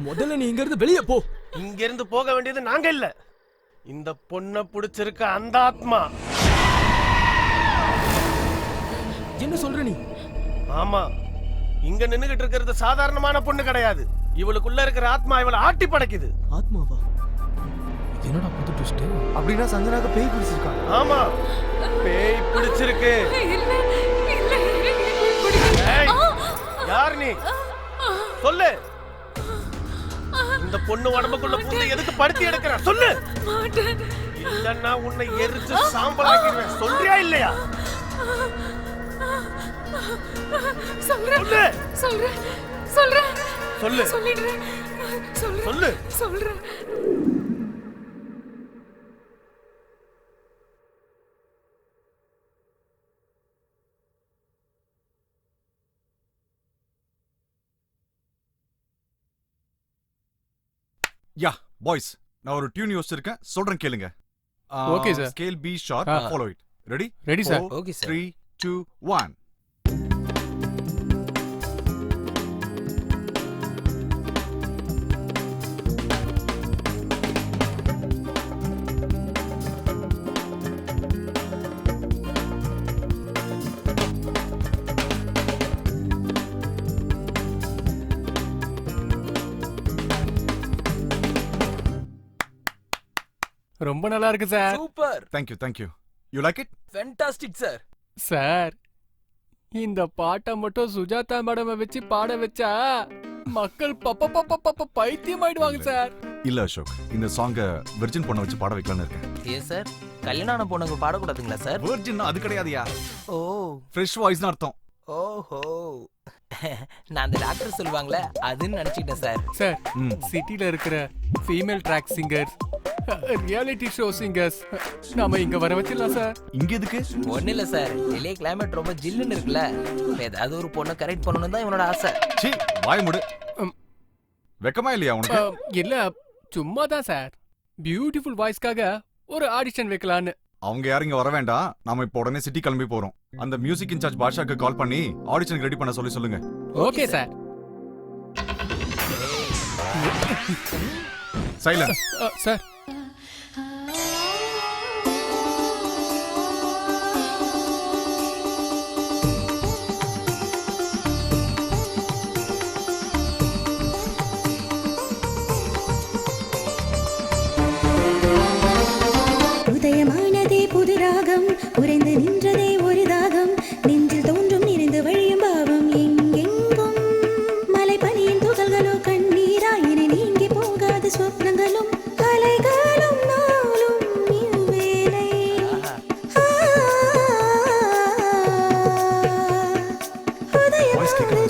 முதல்ல நீ இங்க இருந்து வெளியே போ. இங்க இருந்து போக வேண்டியது நாங்க இல்ல, இந்த பொண்ணை பிடிச்சிருக்க அந்த ஆத்மா. என்ன சொல்ற நீ? ஆமா, இங்க நின்னுகிட்டு இருக்கிறது சாதாரணமான பொண்ணு கிடையாது. இவளுக்குள்ள இருக்கிற ஆத்மா இவளை ஆட்டி படைக்குது. ஆத்மாவா? என்னடா புது ட்விஸ்ட்? அப்படின்னா சஞ்சனாக்கு பேய் பிடிச்சிருக்காங்க. ஆமா, பேய் பிடிச்சிருக்கு. ஏய், யார் நீ? சொல்லு. இந்த பொண்ணு உடம்புக்குள்ள பூந்து எதுக்கு படுத்தி எடுக்கிற? சொல்லு. இல்லன்னா உன்னை எரிச்சு சாம்பலாக்கிடுவேன். சொல்றியா இல்லையா? சொல்றேன் சொல்றேன் சொல்றேன் சொல்லு. சொல்லிடுறேன். சொல்லு. சொல்றேன். யா பாய்ஸ், நான் ஒரு டியூன் யோசிச்சிருக்கேன், சொல்றேன் கேளுங்க. Okay, sir. Scale B sharp, follow it. Ready? Ready, sir. Okay, sir. 3 2 1. ரொம்ப நல்லா இருக்கு sir. Super. Thank you. You like it? Fantastic sir. Sir, இந்த பாட்டை மட்டும் சுஜாதா மேடம் வச்சு பாட வச்சா மக்கள் பைத்தியம் ஆயிடுவாங்க சார். இல்ல அசோக், இந்த சாங்க வெர்ஜின் பொண்ண வச்சு பாட வைக்கலாம்னு இருக்கேன். ஏன் சார், கல்யாணம் பொண்ணுங்க பாடக்கூடாதுங்களா சார்? வெர்ஜின் அது கிடையாதுயா. ஓ, ஃப்ரெஷ் வாய்ஸ்னு அர்த்தம். ஓஹோ, நான் அந்த டாக்டர் சொல்லுவாங்களே அதுன்னு நினைச்சிட்டேன் சார். சார், சிட்டில இருக்கிற female track singers, reality show singers நாம இங்க வர வச்சிடலாம் சார். இங்க எதுக்கு? ஒண்ணு இல்ல சார், வெளியே கிளைமேட் ரொம்ப ஜில்லுன்னு இருக்குல்ல, ஏதாவது ஒரு பொண்ணை கரெக்ட் பண்ணணும் தான் இவனோட ஆசை. சீ, வாய் மூடு. வெக்கமா இல்லையா உனக்கு? இல்ல, சும்மா தான் சார். பியூட்டிஃபுல் வாய்ஸ்க்காக ஒரு ஆடிஷன் வைக்கலான்னு. அவங்க யாரும் இங்க வர வேண்டாம், நாம இப்போ உடனே சிட்டி கிளம்பி போறோம். அந்த மியூசிக் இன்சார்ஜ் பாஷாக்கு கால் பண்ணி ஆடிஷனுக்கு ரெடி பண்ண சொல்லுங்க. Okay sir. சைலன்ஸ். சார், உதயமானதே புது ராகம், உறைந்து நின்றதே ஒரு தாகம், நெஞ்சில் தோன்றும் நிறைந்து வழியும் பாவம், எங்கெங்கும் மலை பனியின் துகள்களோ கண்ணீராயினை நீங்கி போகாத சொப்னங்களும் கலைகளும் நாளும் இவ்வேளை.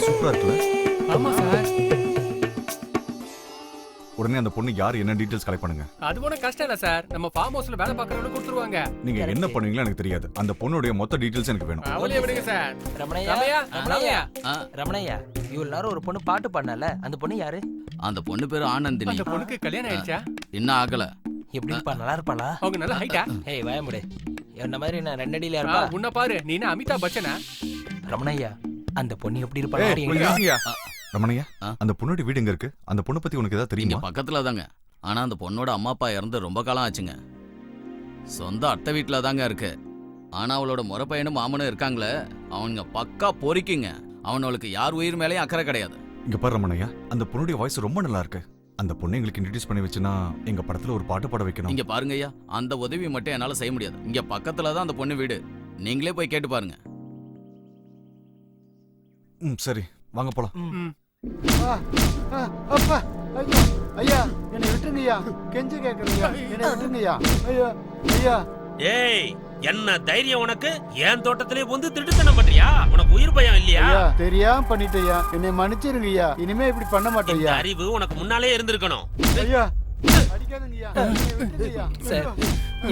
சூப்பரா இருக்குல்ல? ஆமா சார். உடனே அந்த பொண்ணு யார் என்ன டீடைல்ஸ் கலெக்ட் பண்ணுங்க. அது ஒன்றும் கஷ்டம் இல்ல சார், நம்ம ஃபார்ம் ஹவுஸ்ல வேலை பார்க்கறவங்க கொடுத்துருவாங்க. நீங்க என்ன பண்ணுவீங்களோ எனக்கு தெரியாது, அந்த பொண்ணுடைய மொத்த டீடைல்ஸ் எனக்கு வேணும். அவளையே விடுங்க சார். ரமணையா, இவ்வளவு நேரம் ஒரு பொண்ணு பாட்டு பாடினால, அந்த பொண்ணு யாரு? அந்த பொண்ணு பேரு ஆனந்தினி. அந்த பொண்ணுக்கு கல்யாணம் ஆயிடுச்சா? இன்னும் ஆகல. எப்படி இருப்பா? நல்லா இருப்பாளா? அவங்க நல்ல ஹைட்டா? ஏய் வாய முடி, என்ன மாதிரி நான் 2 அடியில இருப்பா. உன்ன பாரு, நீ என்ன அமிதாப் பச்சனா? ரமணையா, அந்த பொண்ணு எப்படி இருப்பாளா? ரமணையா, அந்த பொண்ணோட வீடு எங்க இருக்கு? அந்த பொண்ணு பத்தி உனக்கு ஏதாவது தெரியுமா? பக்கத்துல தாங்க. ஆனா அந்த பொண்ணோட அம்மா அப்பா இறந்து ரொம்ப காலம் ஆச்சுங்க. சொந்த அத்தை வீட்டுல தாங்க இருக்கு. ஆனா அவளோட முறை பையனும் மாமனும் இருக்காங்களே, அவனுங்க பக்கா பொறிக்குங்க. அவனுக்கு யார் உயிர் மேலேயும் அக்கறை கிடையாது. இங்க பாரு ரமணையா, அந்த பொண்ணுடைய வாய்ஸ் ரொம்ப நல்லா இருக்கு. அந்த பொண்ணை எங்களுக்கு இன்ட்ரோடியூஸ் பண்ணி வச்சுனா எங்க படத்துல ஒரு பாட்டு பாட வைக்கணும். இங்க பாருங்க ஐயா, அந்த உதவி மட்டும் என்னால செய்ய முடியாது. இங்க பக்கத்துல தான் அந்த பொண்ணு வீடு, நீங்களே போய் கேட்டு பாருங்க. சரி, வாங்க போலாம். அப்பா, ஐயா ஐயா, என்னை விட்டுருங்கய்யா, கெஞ்சி கேட்கறீங்க, என்னை விட்டுருங்கய்யா. ஐயா ஐயா. ஏய், என்ன தைரியம் உனக்கு? என் தோட்டத்திலே வந்து திருட்டுத்தனம் பண்றியா? உனக்கு உயிர் பயம் இல்லையா? தெரியாம பண்ணிட்டேயா, என்னை மன்னிச்சிருங்கய்யா, இனிமே இப்படி பண்ண மாட்டேயா. அறிவு உனக்கு முன்னாலே இருந்திருக்கணும். ஐயா அடிக்காதங்கய்யா, என்னை விட்டுருங்கய்யா. சார்,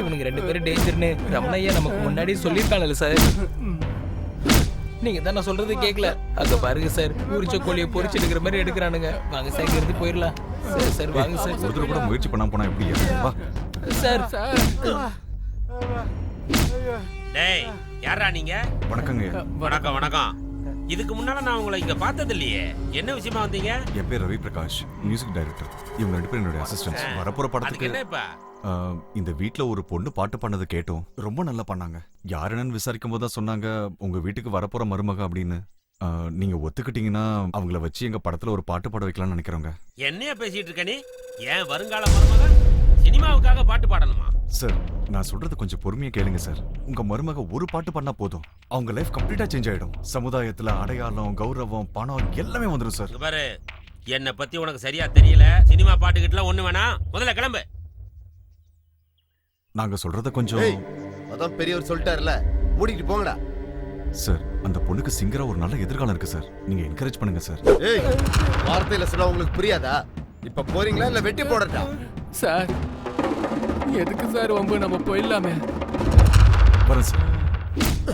இவனுங்க 2 பேரும் டேஞ்சர்னு ரமணையா நமக்கு முன்னாடியே சொல்லியிருக்காங்கல்ல சார். நீங்க தான் நான் சொல்றது கேட்கல. அங்க பாருங்க சார், உரிச்ச கோழியை பொரிச்சு எடுக்கிற மாதிரி எடுக்கிறானுங்க. வாங்க சார், இங்க இருந்து போயிடலாம். சார் சார் வாங்க சார். ஒருத்தர் கூட முயற்சி பண்ணாம போனா எப்படி? வா சார். டேய், யாரா நீங்க? வணக்கங்க. வணக்கம் வணக்கம். இதுக்கு முன்னால நான் உங்களை இங்க பார்த்தது இல்லையே. என்ன விஷயமா வந்தீங்க? என் பேர் ரவி பிரகாஷ், மியூசிக் டைரக்டர். இவங்க 2 பேரும் என்னுடைய அசிஸ்டன்ட்ஸ். வரப்போற அதுக்கு படத்துக்கு என்ன இப்ப? இந்த வீட்ல ஒரு பொண்ணு பாட்டு பண்ணது கேட்டோம். ரொம்ப நல்லா பண்ணாங்க. யாருன்னு விசாரிக்கும் போது தான் சொன்னாங்க உங்க வீட்டுக்கு வரப்போற மருமக அப்படின்னு. நீங்க ஒத்துக்கிட்டீங்கன்னா அவங்கள வச்சு எங்க படத்துல ஒரு பாட்டு பாட வைக்கலாம்னு நினைக்கிறோங்க. என்னைய பேசிட்டு இருக்க நீ? ஏன் வருங்கால மருமக சினிமாவுக்காக பாட்டு பாடணுமா? சார், நான் சொல்றது கொஞ்சம் பொறுமையா கேளுங்க சார். உங்க மருமக ஒரு பாட்டு பண்ணா போதும், அவங்க லைஃப் கம்ப்ளீட்டா சேஞ்ச் ஆயிடும். சமுதாயத்துல அடையாளம், கௌரவம், பணம் எல்லாமே வந்துடும் சார். இங்க பாரு, என்னை பத்தி உனக்கு சரியா தெரியல. சினிமா பாட்டுக்கிட்டலாம் ஒண்ணு வேணாம். முதல்ல கிளம்பு. நாங்க சொல்றத கொஞ்சம். அதான் பெரியவர் சொல்லிட்டாருல, மூடிட்டு போங்கடா. சார், அந்த பொண்ணுக்கு சிங்கரா ஒரு நல்ல எதிர்காலம் இருக்கு சார். நீங்க என்கரேஜ் பண்ணுங்க சார். ஏய், வார்த்தையில சொன்னா உங்களுக்கு புரியாதா? இப்ப போறீங்களா இல்ல வெட்டி போடட்டா? சார், எதுக்கு சார் வம்பு? நம்ம போயிடலாமே. வரேன் சார்.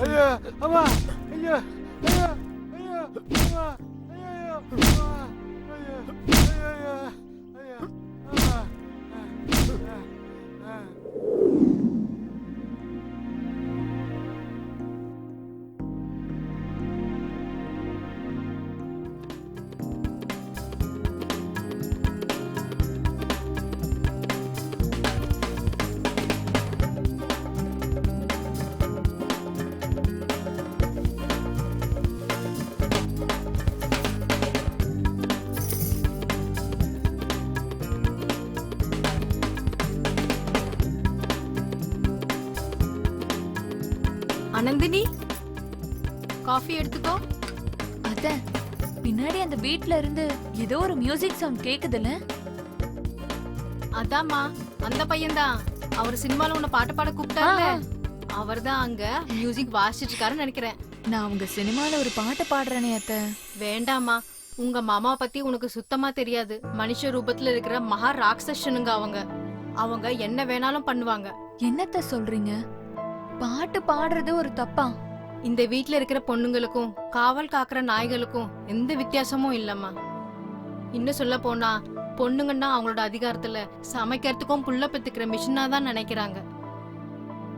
ஐயா அம்மா, ஐயா ஐயா ஐயா அம்மா, ஐயா அம்மா, ஐயா ஐயா ஐயா அம்மா. ஆனந்தினி, காஃபி எடுத்துக்கோ. அத்த, பின்னாடி அந்த வீட்ல இருந்து ஏதோ ஒரு மியூசிக் சவுண்ட் கேக்குதுல? அதாம்மா, அந்த பையன்தான். அவர் சினிமால உன்னை பாட்டு பாட கூப்பிட்டாருல, அவர்தான் அங்க மியூசிக் வாசிச்சிட்டு இருக்காருன்னு நினைக்கிறேன். நான் உங்க சினிமால ஒரு பாட்டு பாடுறேனே அத்த. வேண்டாமா, உங்க மாமா பத்தி உனக்கு சுத்தமா தெரியாது. மனுஷ ரூபத்துல இருக்கிற மகா ராட்சசனுங்க அவங்க. அவங்க என்ன வேணாலும் பண்ணுவாங்க. என்னத்த சொல்றீங்க? பாட்டு பாடுறது ஒரு தப்பா? இந்த வீட்ல இருக்கிற பொண்ணுங்களுக்கும் காவல் காக்குற நாய்களுக்கும் எந்த வித்தியாசமும் இல்லம்மா. இன்னும் சொல்ல போனா பொண்ணுங்கன்னா அவங்களோட அதிகாரத்துல சமைக்கிறதுக்கும் புள்ள பெத்துக்கிற மிஷினா தான் நினைக்கிறாங்க.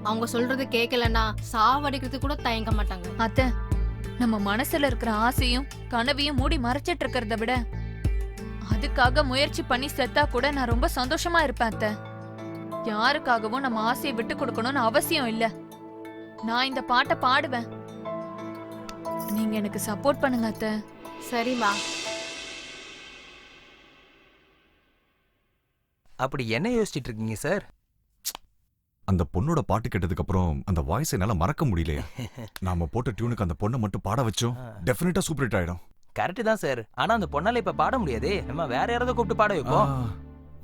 அவங்க சொல்றது கேட்கலன்னா சாவடிக்கிறது கூட தயங்க மாட்டாங்க. அத்த, நம்ம மனசுல இருக்கிற ஆசையும் கனவையும் மூடி மறைச்சிட்டு இருக்கிறத விட அதுக்காக முயற்சி பண்ணி செத்தா கூட நான் ரொம்ப சந்தோஷமா இருப்பேன் அத்த. யாருக்காகவும் நம்ம ஆசையை விட்டு கொடுக்கணும்னு அவசியம் இல்ல. நான் இந்த பாட்டை பாடுவேன். நீங்க எனக்கு சப்போர்ட் பண்ணுங்க அத்த. சரிம்மா. அப்படி என்ன யோசிச்சிட்டு இருக்கீங்க சார்? அந்த பொண்ணோட பாட்டு கேட்டதுக்கு அப்புறம் அந்த வாய்ஸ் என்னால மறக்க முடியலையா? நாம போட்ட டியூனுக்கு அந்த பொண்ணை மட்டும் பாட வச்சோம், டெஃபினட்டா சூப்பர் ஹிட் ஆயிடும். கரெக்ட் தான் சார். ஆனா அந்த பொண்ணால இப்ப பாட முடியாதே. நம்ம வேற யாராவது கூப்பிட்டு பாட வைப்போம்.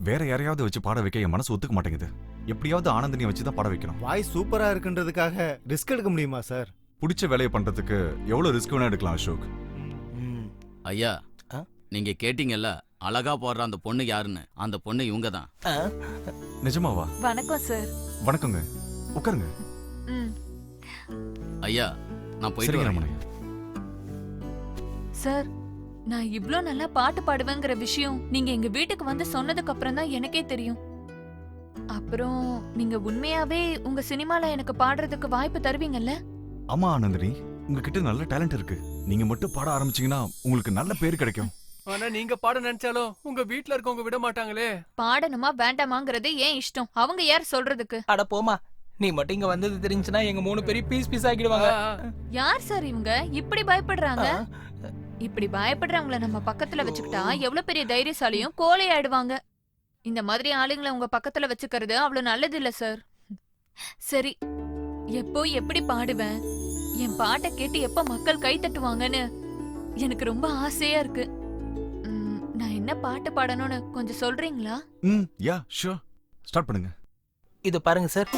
வேற யாரையாவது வச்சு பாட வைக்க என் மனசு ஒத்துக்க மாட்டேங்குது. எப்படியாவது ஆனந்தினியை வச்சு தான் பாட வைக்கணும். வாய்ஸ் சூப்பரா இருக்குன்றதுக்காக ரிஸ்க் எடுக்க முடியுமா சார்? பிடிச்ச வேலையை பண்றதுக்கு எவ்வளவு ரிஸ்க் வேணா எடுக்கலாம் அசோக். ஐயா, நீங்க கேட்டீங்கல்ல அழகா போடுற அந்த பொண்ணு யாருன்னு? அந்த பொண்ணு இவங்க தான். நிஜமாவா? வணக்கம் சார். வணக்கங்க, உட்காருங்க. ஐயா, நான் போயிட்டு வரேன். சார், நான் இவ்ளோ நல்லா பாட்டு பாடுவேங்கிற விஷயம் நீங்க எங்க வீட்டுக்கு வந்து சொன்னதுக்கு அப்புறம் தான் எனக்கே தெரியும். அப்புறம் நீங்க உண்மையாவே உங்க சினிமால எனக்கு பாடுறதுக்கு வாய்ப்பு தருவீங்கல்ல? ஆமா ஆனந்தினி, உங்ககிட்ட நல்ல டேலண்ட் இருக்கு. நீங்க மட்டும் பாட ஆரம்பிச்சீங்கன்னா உங்களுக்கு நல்ல பேர் கிடைக்கும். ஆனா நீங்க பாட நினைச்சாலும் உங்க வீட்ல இருக்கவங்க விட மாட்டாங்களே. பாடணுமா வேண்டாமாங்கிறது ஏன் இஷ்டம். அவங்க யார் சொல்றதுக்கு? அட போமா, நீ மட்டும் இங்க வந்தது தெரிஞ்சுனா எங்க 3 பேரும் பீஸ் ஆக்கிடுவாங்க. யார் சார் இவங்க இப்படி பயப்படுறாங்க? இப்படி பயப்படுறவங்கள நம்ம பக்கத்துல வச்சுக்கிட்டா எவ்வளவு பெரிய தைரியசாலியும் கோழை ஆயிடுவாங்க. இந்த மாதிரி ஆளுங்களை உங்க பக்கத்துல வச்சுக்கிறது அவ்வளவு நல்லது இல்ல சார். சரி, எப்போ எப்படி பாடுவேன், என் பாட்டை கேட்டு எப்ப மக்கள் கை தட்டுவாங்கன்னு எனக்கு ரொம்ப ஆசையா இருக்கு. நான் என்ன பாட்டு பாடணும்னு கொஞ்சம் சொல்றீங்களா? யா ஷூர், ஸ்டார்ட் பண்ணுங்க. இது பாருங்க சார்.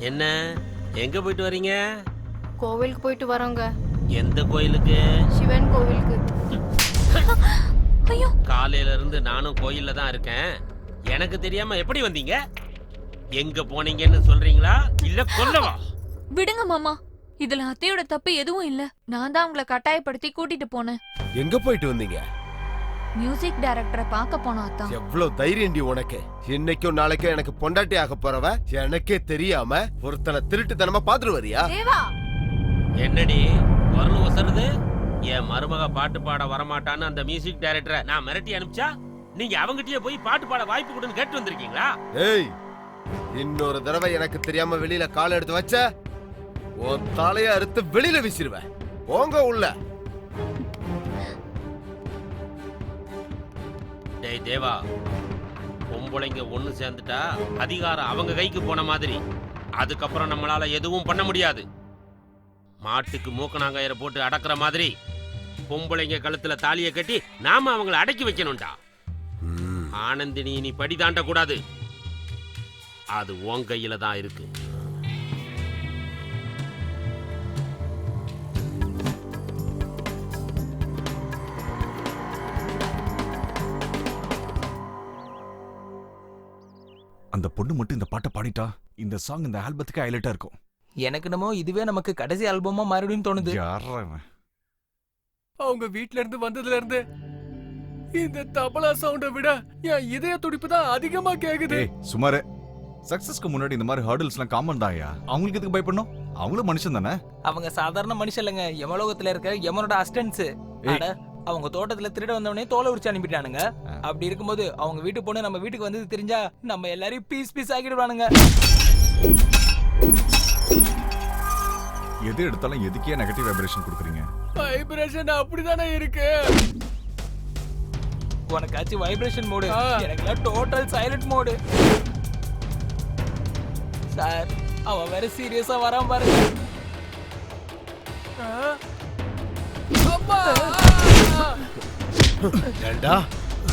என்ன எங்க போயிட்டு வரீங்க? கோவிலுக்கு போயிட்டு வரோங்க. எந்த கோயிலுக்கு? சிவன் கோவிலுக்கு. ஐயோ, காலையில இருந்து நானும் கோயில்ல தான் இருக்கேன். எனக்கு தெரியாம எப்படி வந்தீங்க? எங்க போனீங்கன்னு சொல்றீங்களா இல்ல கொல்லவா? விடுங்க மாமா, இதுல அத்தையோட தப்பு எதுவும் இல்ல. நான் தான் அவங்கள கட்டாயப்படுத்தி கூட்டிட்டு போனேன். எங்க போயிட்டு வந்தீங்க? மியூசிக் டைரக்டரை பார்க்க போனோம் அத்தா. எவ்வளவு தைரியம்டி உனக்கு! இன்னைக்கும் நாளைக்கும் எனக்கு பொண்டாட்டி ஆக போறவ எனக்கே தெரியாம ஒருத்தனை திருட்டுத்தனமா பாத்துட்டு வரியா? தேவா, என்னடி குரல் ஒசருது? என் மருமக பாட்டு பாட வரமாட்டான்னு அந்த மியூசிக் டைரக்டரை நான் மிரட்டி அனுப்பிச்சா நீங்க அவங்கிட்டயே போய் பாட்டு பாட வாய்ப்பு கொடுன்னு கேட்டு வந்திருக்கீங்களா? ஏய், இன்னொரு தடவை எனக்கு தெரியாம வெளியில கால் எடுத்து வச்ச உன் தலைய அறுத்து வெளியில வீசிடுவேன். போங்க உள்ள. டேய் தேவா, பொம்பளைங்க ஒண்ணு சேர்ந்துட்டா அதிகாரம் அவங்க கைக்கு போன மாதிரி. அதுக்கப்புறம் நம்மளால எதுவும் பண்ண முடியாது. மாட்டுக்கு மூக்கணாங்கயிற போட்டு அடக்குற மாதிரி பொம்பளைங்க கழுத்துல தாலியை கட்டி நாம அவங்கள அடக்கி வைக்கணும்டா. ஆனந்தினி நீ படி தாண்ட கூடாது. அது உன் கையில தான் இருக்கு. அந்த பொண்ணு மட்டும் இந்த பாட்டை பாடிட்டா இந்த சாங் இந்த ஆல்பத்துக்கு ஹைலைட்டா இருக்கும். எனக்கு என்னமோ இதுவே நமக்கு கடைசி ஆல்பமா மறுபடியும் தோணுது. யாரா இவன்? அவங்க வீட்ல இருந்து வந்ததுல இருந்து இந்த தபலா சவுண்ட விட என் இதய துடிப்பு தான் அதிகமா கேக்குது. ஏய் சுமாரே, சக்சஸ்க்கு முன்னாடி இந்த மாதிரி ஹர்டில்ஸ்லாம் காமன் தான்யா. அவங்களுக்கு எதுக்கு பயப்படணும்? அவங்களும் மனுஷன் தானே. அவங்க சாதாரண மனுஷன் இல்லைங்க, யமலோகத்துல இருக்க யமனோட அசிஸ்டன்ஸ். அவங்க தோட்டத்துல திருட வந்தவனே தோலை உரிச்சு அனுப்பிட்டானுங்க. அப்படி இருக்கும்போது அவங்க வீட்டு பொண்ணு நம்ம வீட்டுக்கு வந்தது தெரிஞ்சா நம்ம எல்லாரையும் பீஸ் பீஸ் ஆக்கிடுவானுங்க. எது எடுத்தாலும் எதுக்கே நெகட்டிவ் வைப்ரேஷன் கொடுக்குறீங்க? வைப்ரேஷன் அப்படிதானே இருக்கு. உனக்காச்சும் வைப்ரேஷன் மோடு, எனக்குலாம் டோட்டல் சைலண்ட் மோடு. சார், அவன் வேற சீரியஸா வரான் பாருங்க. ஏண்டா,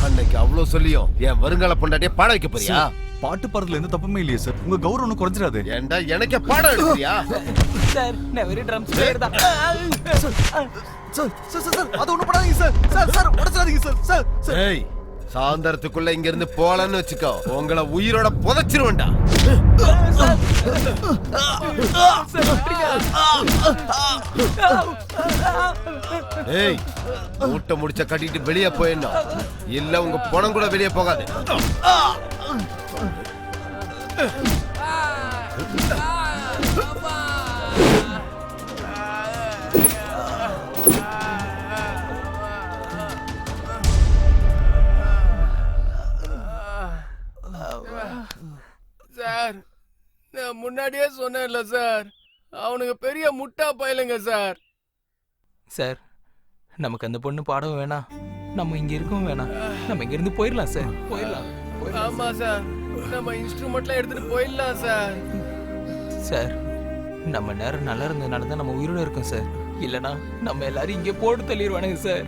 அன்னைக்கு அவ்வளவு சொல்லியும் என் வருங்கால பொண்டாட்டிய பாட வைக்க போறியா? பாட்டு பாடுறதுல எந்த தப்புமே இல்லையே சார். உங்க கௌரவம் குறைஞ்சிடாது. ஏண்டா எனக்கே பாடம் எடுக்கிறியா? சார், நான் வெறும் ட்ரம்ஸ் பிளேயர் தான். சார் அது ஒண்ணு பண்ணாதீங்க சார். சார் உடைச்சிடாதீங்க சார். சார் ஏய், சாயந்தரத்துக்குள்ள இங்க இருந்து போலன்னு வச்சுக்கோ, உங்களை உயிரோட புதைச்சிருவேன்டா. ஏய், மூட்டை முடிச்ச கட்டிட்டு வெளியே போயிடணும், இல்ல உங்க பணம் கூட வெளியே போகாது. சார், நான் முன்னாடியே சொன்னேன்ல சார், அவனுங்க பெரிய முட்டா பயலுங்க சார். சார், நமக்கு அந்த பொண்ணு பாடவும் வேணாம், நம்ம இங்க இருக்கவும் வேணாம். நம்ம இங்க இருந்து போயிடலாம் சார். போயிடலாம். ஆமா சார், நம்ம இன்ஸ்ட்ருமெண்ட்லாம் எடுத்துட்டு போயிடலாம் சார். சார், நம்ம நேரம் நல்லா இருந்ததுனால தான் நம்ம உயிரோட இருக்கோம் சார். இல்லனா நம்ம எல்லாரும் இங்கே போட்டு தள்ளிடுவானுங்க சார்.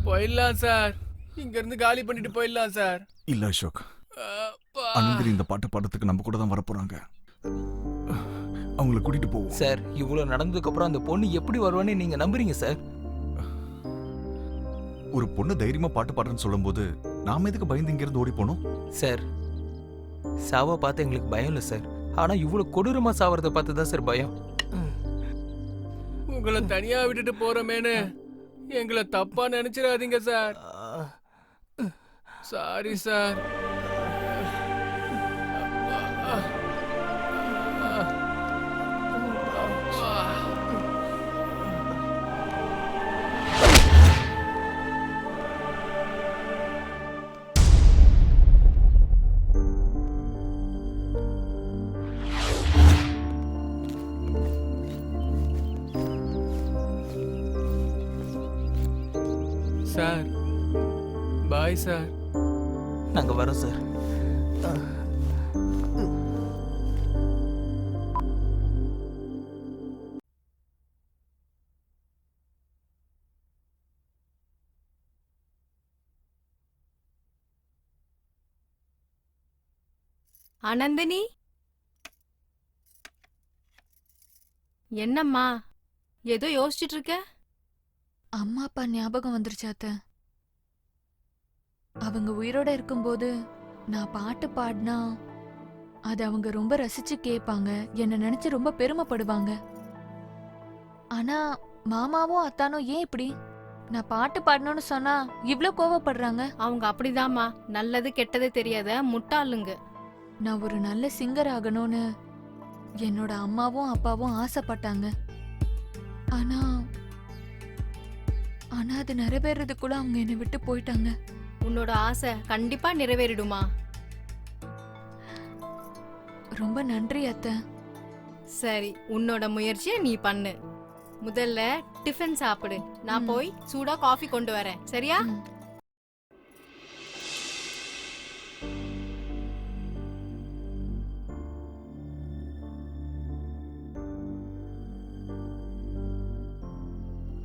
போயிடலாம் சார், இங்க இருந்து காலி பண்ணிட்டு போயிடலாம் சார். இல்ல அசோக், அனந்திரி இந்த பாட்டு பாடுறதுக்கு நம்ம கூட தான் வரப்போறாங்க. அவங்கள கூட்டிட்டு போவோம் சார். இவ்வளவு நடந்ததுக்கு அப்புறம் அந்த பொண்ணு எப்படி வருவான்னு நீங்க நம்புறீங்க சார்? ஒரு பொண்ணு தைரியமா பாட்டு பாடுறேன்னு சொல்லும்போது நாம எதுக்கு பயந்து இங்க இருந்து ஓடி போனோம்? சார், சாவ பார்த்து எங்களுக்கு பயம் இல்லை சார். ஆனா இவ்வளவு கொடூரமா சாவறத பார்த்து தான் சார் பயம். உங்களை தனியா விட்டுட்டு போறமேனு எங்களை தப்பா நினைச்சிடாதீங்க sir. Sorry sir. Sir, bye sir. நாங்க வரோம் சார். அனந்தினி, என்னம்மா ஏதோ யோசிச்சுட்டு இருக்க? அம்மா அப்பா ஞாபகம் வந்துருச்சு அத்தை. அவங்க உயிரோட இருக்கும்போது நான் பாட்டு பாடினா அது அவங்க ரொம்ப ரசிச்சு கேட்பாங்க, என்ன நினைச்சு ரொம்ப பெருமைப்படுவாங்க. ஆனா மாமாவும் அத்தானும் ஏன் இப்படி நான் பாட்டு பாடணும்னு சொன்னா இவ்ளோ கோவப்படுறாங்க? அவங்க அப்படிதாம்மா, நல்லது கெட்டது தெரியாத முட்டாளுங்க. நான் ஒரு நல்ல சிங்கர் ஆகணும்னு என்னோட அம்மாவும் அப்பாவும் ஆசைப்பட்டாங்க. ஆனா ஆனா அது நிறைவேறதுக்குள்ள அவங்க என்னை விட்டு போயிட்டாங்க. உன்னோட ஆசை கண்டிப்பா நிறைவேறிடுமா. ரொம்ப நன்றி அத்தை. சரி, உன்னோட முயற்சியை நீ பண்ணு. முதல்ல டிஃபன் சாப்பிடு, நான் போய் சூடா காஃபி கொண்டு வரேன். சரியா?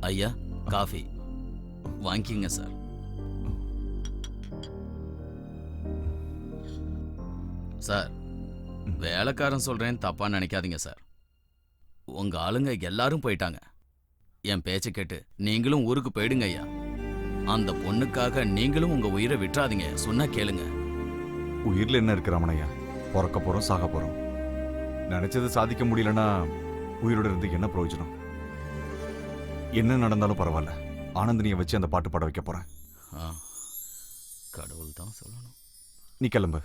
ஐயா காஃபி வாங்கிங்க சார். சார் வேலைக்காரன் சொல்றேன் தப்பா நினைக்காதீங்க சார். உங்க ஆளுங்க எல்லாரும் போயிட்டாங்க. என் பேச்ச கேட்டு நீங்களும் ஊருக்கு போயிடுங்க ஐயா. அந்த பொண்ணுக்காக நீங்களும் உங்க உயிரை விட்டுறாதீங்க. சொன்னா கேளுங்க. உயிர்ல என்ன இருக்கு ரமணையா? பிறக்க போறோம், சாக போறோம். நினைச்சது சாதிக்க முடியலன்னா உயிரோட இருந்து என்ன பிரயோஜனம்? என்ன நடந்தாலும் பரவாயில்ல, ஆனந்தினியை வச்சு அந்த பாட்டு பாட வைக்க போறேன். கடவுள் தான் சொல்லணும். நீ கிளம்பு.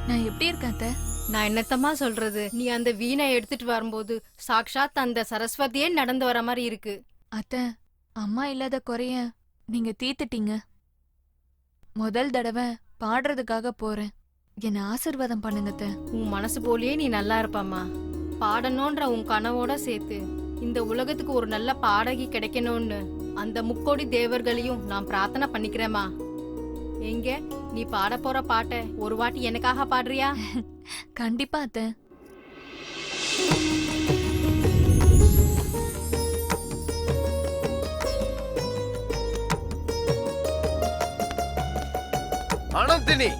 நான் எப்படி இருக்கேன் அத்தை? நான் என்னத்தம்மா சொல்றது, நீ அந்த வீணை எடுத்துட்டு வரும்போது சாக்ஷாத் அந்த சரஸ்வதியே நடந்து வர மாதிரி இருக்கு. அத்தை, அம்மா இல்லாத குறைய நீங்க தீத்துட்டீங்க. முதல் தடவை பாடுறதுக்காக போறேன். என்ன ஆசீர்வாதம் பண்ணுங்க அத்தை. உன் மனசு போலயே நீ நல்லா இருப்பம்மா. பாடணும்ன்ற உன் கனவோட சேர்த்து இந்த உலகத்துக்கு ஒரு நல்ல பாடகி கிடைக்கணும்னு அந்த முக்கோடி தேவர்களையும் நான் பிரார்த்தனை பண்ணிக்கிறேம்மா. எங்க நீ பாட போற பாட்டை ஒரு வாட்டி எனக்காக பாடுறியா? கண்டிப்பா அத்தை. ஆனந்தினி,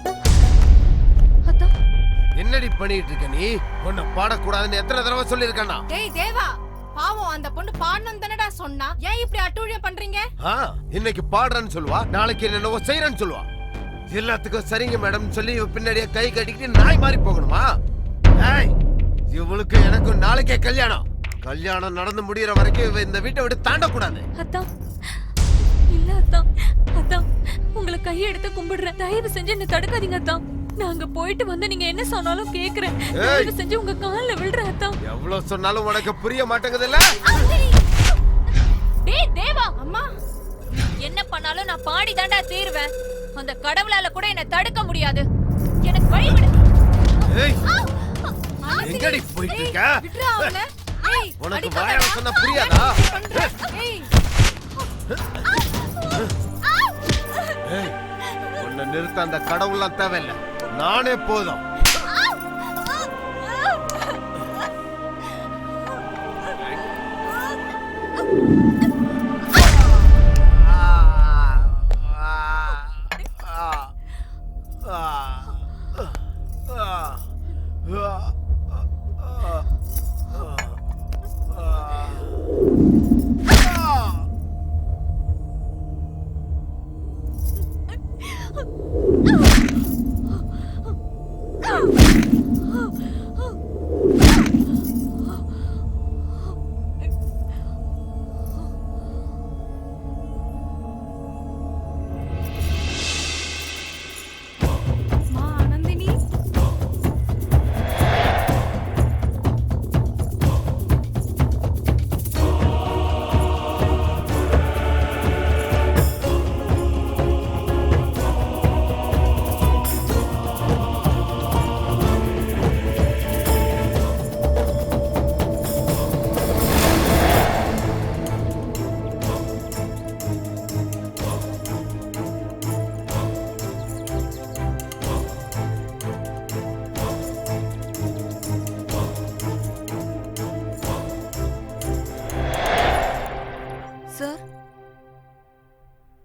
என்னடி பண்ணிட்டு இருக்க நீ? உன்னை பாடக்கூடாதுன்னு எத்தனை தடவை சொல்லிருக்கேன்னா? டேய் தேவா, பாவம் அந்த பொண்ணு பாடணும் தானடா சொன்னா, ஏன் இப்படி அட்டூழியம் பண்றீங்க? இன்னைக்கு பாடுறேன்னு சொல்லுவா, நாளைக்கு என்னவோ செய்யறேன்னு சொல்லுவா. எல்லாத்துக்கும் சரிங்க மேடம் சொல்லி பின்னாடியே கை கட்டிக்கிட்டு நாய் மாதிரி போகணுமா? இவளுக்கு எனக்கு நாளைக்கே கல்யாணம். கல்யாணம் நடந்து முடியற வரைக்கும் இந்த வீட்டை விட்டு தாண்டக்கூடாது. அத்தா இல்ல அத்தா, அத்தா உங்களை கையெடுத்து கும்பிடுறேன். தயவு செஞ்சு என்ன தடுக்காதீங்க அத்தா. நாங்க போயிட்டு வந்து நீங்க என்ன சொன்னாலும் கேக்குறேன். தயவு செஞ்சு உங்க கால்ல விழுறேன் அத்தா. எவ்வளவு சொன்னாலும் உனக்கு புரிய மாட்டேங்குது இல்ல? டேய் தேவா, அம்மா என்ன பண்ணாலும் நான் பாடி தாண்டா தீருவேன். அந்த கடவுளால கூட என்ன தடுக்க முடியாது. எனக்கு வழி விடு. ஏய் எங்கடி போயிட்டு இருக்க? விட்றா அவள. ஏய் உனக்கு வாயால சொன்னா புரியாதா? ஏய் உன்னை நிறுத்த அந்த கடவுள்லாம் தேவையில்லை, நானே போதும்.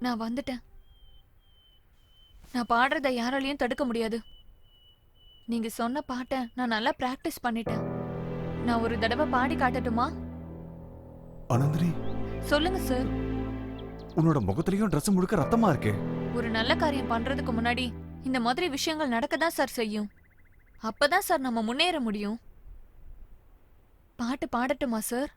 நான் வந்துட்டேன். நான் பாடுறத யாராலையும் தடுக்க முடியாது. நீங்க சொன்ன பாட்டை நான் நல்லா பிராக்டிஸ் பண்ணிட்டேன். நான் ஒரு தடவை பாடி காட்டட்டுமா? அனந்தினி, சொல்லுங்க சார். உன்னோட முகத்திலயும் Dress முழுக்க ரத்தமா இருக்கே. ஒரு நல்ல காரியம் பண்றதுக்கு முன்னாடி இந்த மாதிரி விஷயங்கள் நடக்கதான் சார் செய்யும். அப்பதான் சார் நம்ம முன்னேற முடியும். பாட்டு பாடட்டுமா சார்?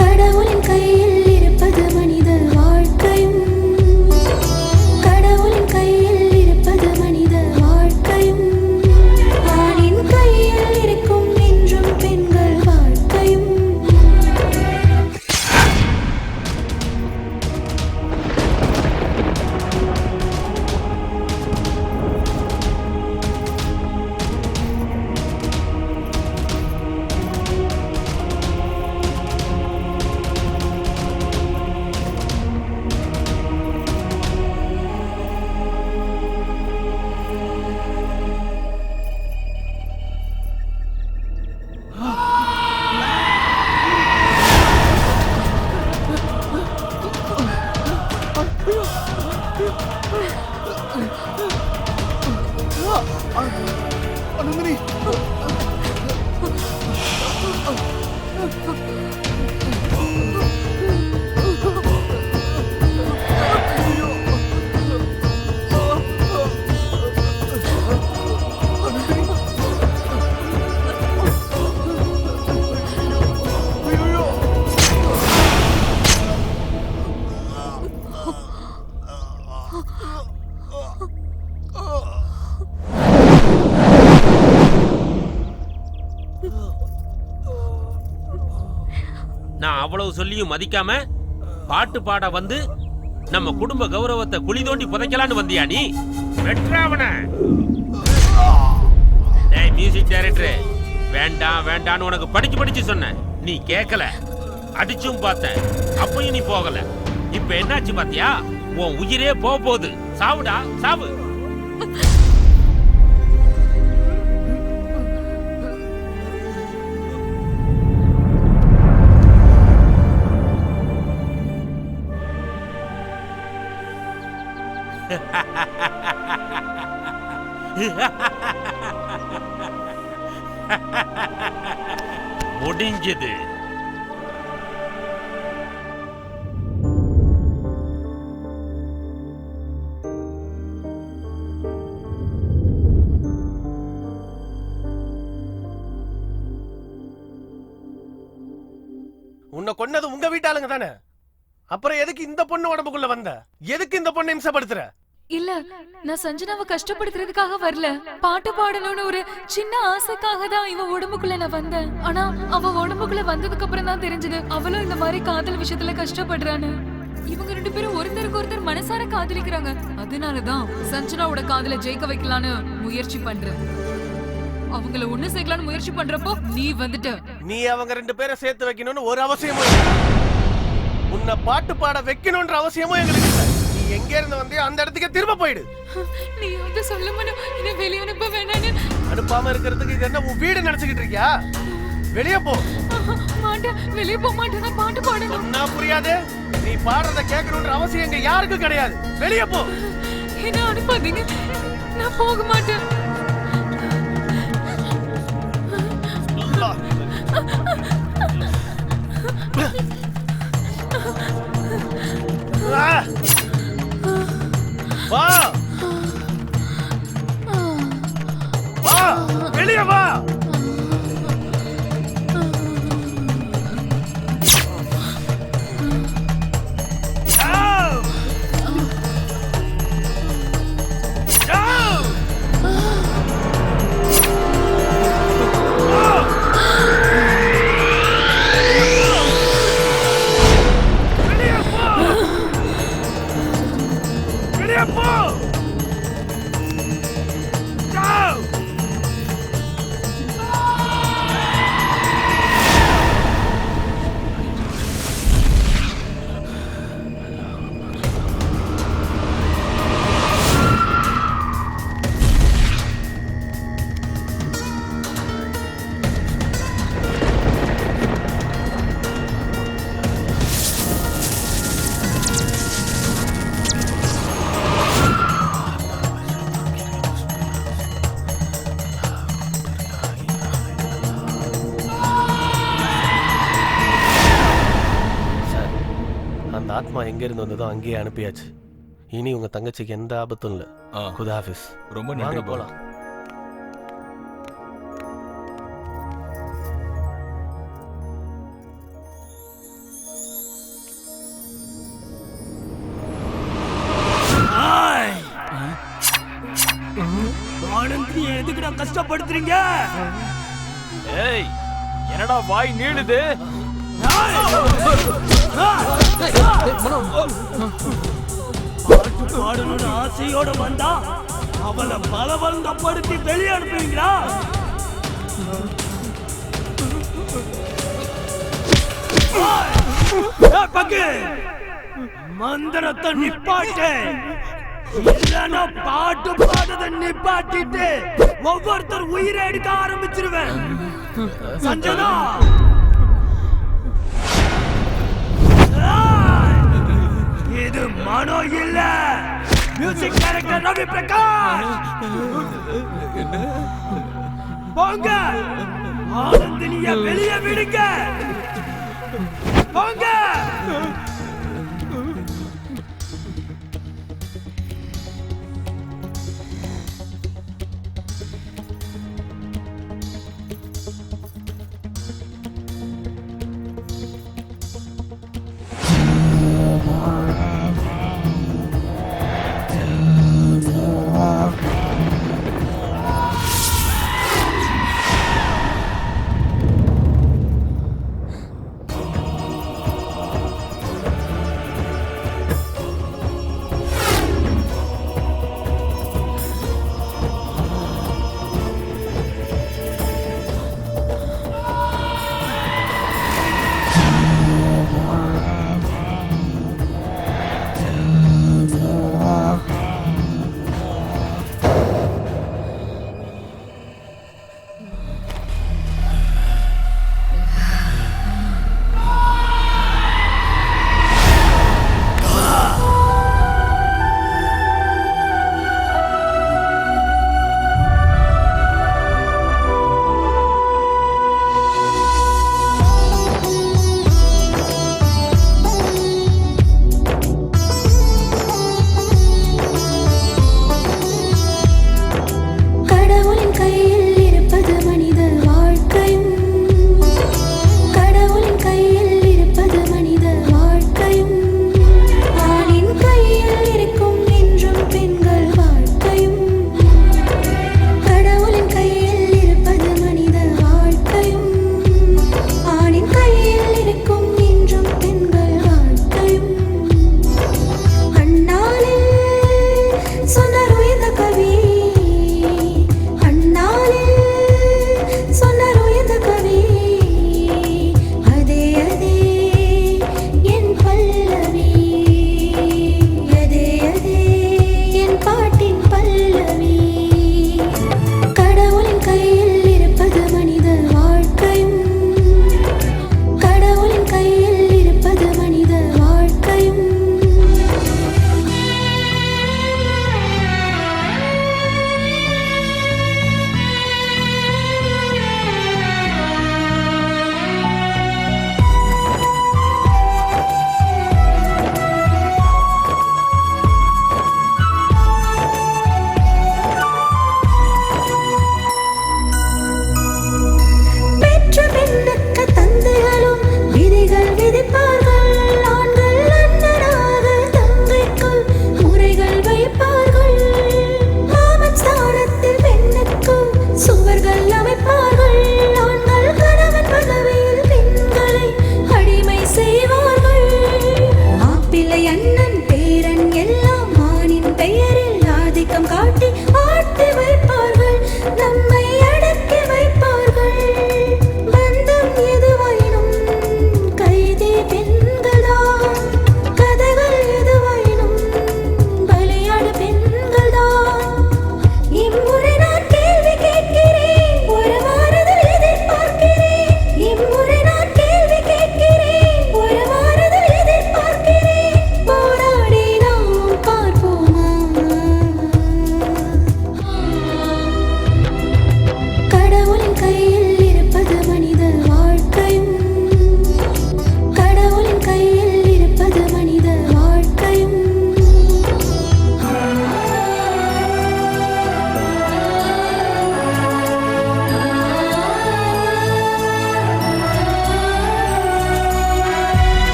கடவுளின் கையில் இருப்பது மனித வாழ்க்கையும், கடவுளின் கையில் இருப்பது மனித வாழ்க்கையும், ஆணின் கையில் இருக்கும் என்றும் பெண்கள் வாழ்க்கையும். அனந்தினி, நான் அவ்வளவு சொல்லியும் மதிக்காம பாட்டு பாட வந்து நம்ம குடும்ப கௌரவத்தை குழி தோண்டி புதைக்கலான்னு வந்தியா நீ? வெட்ராவன. டேய் மியூசிக் டைரக்டர், வேண்டாம் வேண்டான்னு உனக்கு படிச்சு சொன்னேன், நீ கேட்கல. அடிச்சும் பார்த்த, அப்பயும் நீ போகல. இப்ப என்னாச்சு பாத்தியா? உன் உயிரே போகுது. சாவுடா சாவு. முடிஞ்சது. உன்னை கொன்னது உங்க வீட்டாளுங்க தானே? அப்புறம் எதுக்கு இந்த பொண்ணு உடம்புக்குள்ள வந்த? எதுக்கு இந்த பொண்ணு இம்சப்படுத்துற? இல்ல, நான் சஞ்சனாவை கஷ்டப்படுத்துறதுக்காக வரல. பாட்டு பாடணும்னு ஒரு சின்ன ஆசைக்காக தான் இவ உடம்புக்குள்ள நான் வந்தேன். ஆனா அவ உடம்புக்குள்ள வந்ததுக்கு அப்புறம் தான் தெரிஞ்சது அவளும் இந்த மாதிரி காதல் விஷயத்துல கஷ்டப்படுறான்னு. இவங்க ரெண்டு பேரும் ஒருத்தருக்கு ஒருத்தர் மனசார காதலிக்கிறாங்க. அதனாலதான் சஞ்சனாவோட காதலை ஜெயிக்க வைக்கலான்னு முயற்சி பண்றேன். அவங்கள ஒண்ணு சேர்க்கலான்னு முயற்சி பண்றப்போ நீ வந்துட்ட. நீ அவங்க ரெண்டு பேரை சேர்த்து வைக்கணும்னு ஒரு அவசியமும் இல்லை. உன்னை பாட்டு பாட வைக்கணும்ன்ற அவசியமும் எங்களுக்கு இல்லை. நீ எங்க இருந்து வந்தியோ அந்த இடத்துக்கு திரும்ப போயிடு. நீ வந்து சொல்ல மாட்டேன், என்ன வெளியே அனுப்ப வேணான்னு. அனுப்பாம இருக்கிறதுக்கு இது என்ன உன் வீடு நினைச்சுக்கிட்டு இருக்கியா? வெளியே போ. மாட்டேன், வெளியே போக மாட்டேன். நான் பாட்டு பாடணும். நான் புரியாது. நீ பாடுறத கேட்கணும்ன்ற அவசியம் எங்க யாருக்கும் கிடையாது. வெளியே போ. என்ன அனுப்பாதீங்க, நான் போக மாட்டேன். வா வா, வெளியே வா. அந்த ஆத்மா எங்க இருந்து வந்ததோ அங்கேயே அனுப்பியாச்சு. இனி உங்க தங்கச்சிக்கு எந்த ஆபத்தும் இல்லை. குதாஃபிஸ். ரொம்ப வாங்க நன்றி போலாம். ஆனந்தி எதுக்குடா கஷ்டப்படுத்துறீங்க? ஏய் என்னடா வாய் நீளுது? பாட்டு பாடணும்னு ஆசையோட வந்தா அவளை பலவந்தப்படுத்தி வெளியே அனுப்புவீங்களா? பக்கு மந்திரத்தை நிப்பாட்டு, இல்லைன்னா பாட்டு பாடுறத நிப்பாட்டிட்டு ஒவ்வொருத்தர் உயிரை எடுக்க ஆரம்பிச்சிருவேன். சஞ்சனா இது மனோ இல்ல, மியூசிக் டைரக்டர் ரவி பிரகாஷ். போங்க, ஆனந்தினிய வெளியே விடுங்க. போங்க.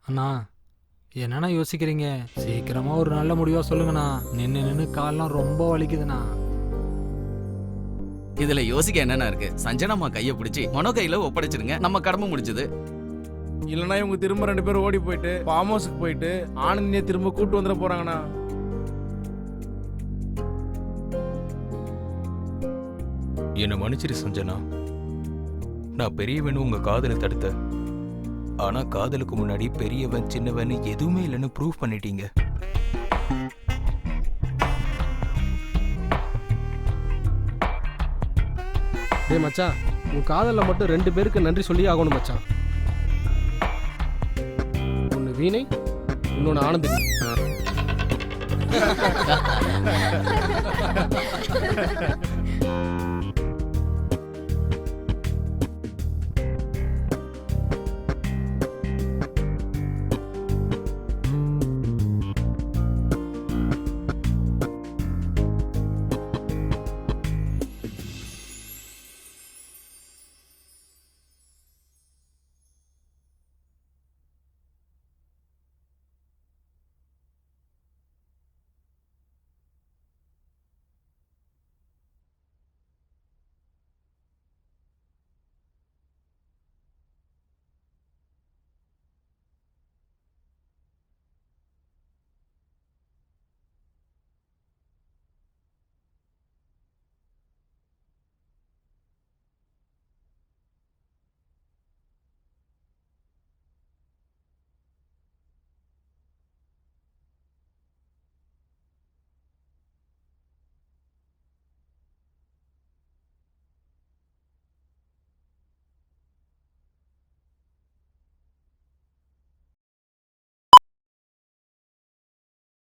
அண்ணா என்னண்ணா யோசிக்கிறீங்க? சீக்கிரமா ஒரு நல்ல முடிவா சொல்லுங்கண்ணா. நின்னு கால்லாம் ரொம்ப வலிக்குதுண்ணா. இதுல யோசிக்க என்னன்னா இருக்கு? சஞ்சனாமா கைய பிடிச்சி மனோ கையில ஒப்படைச்சிருங்க, நம்ம கடமை முடிச்சது. இல்லைன்னா இவங்க திரும்ப 2 பேரும் ஓடி போயிட்டு ஃபார்ம் ஹவுஸுக்கு போயிட்டு ஆனந்தியை திரும்ப கூட்டு வந்துட போறாங்கண்ணா. என்னை மன்னிச்சிரு சஞ்சனா. நான் பெரியவன் உங்க காதலை தடுத்த. ஆனா காதலுக்கு முன்னாடி பெரியவன் சின்னவன் எதுவுமே இல்லைன்னு ப்ரூவ் பண்ணிட்டீங்க. டேய் மச்சான், உன் காதல்ல மட்டும் 2 பேருக்கு நன்றி சொல்லி ஆகணும் மச்சான். ஒன்னு வீணை, இன்னொன்னு ஆனந்தினி.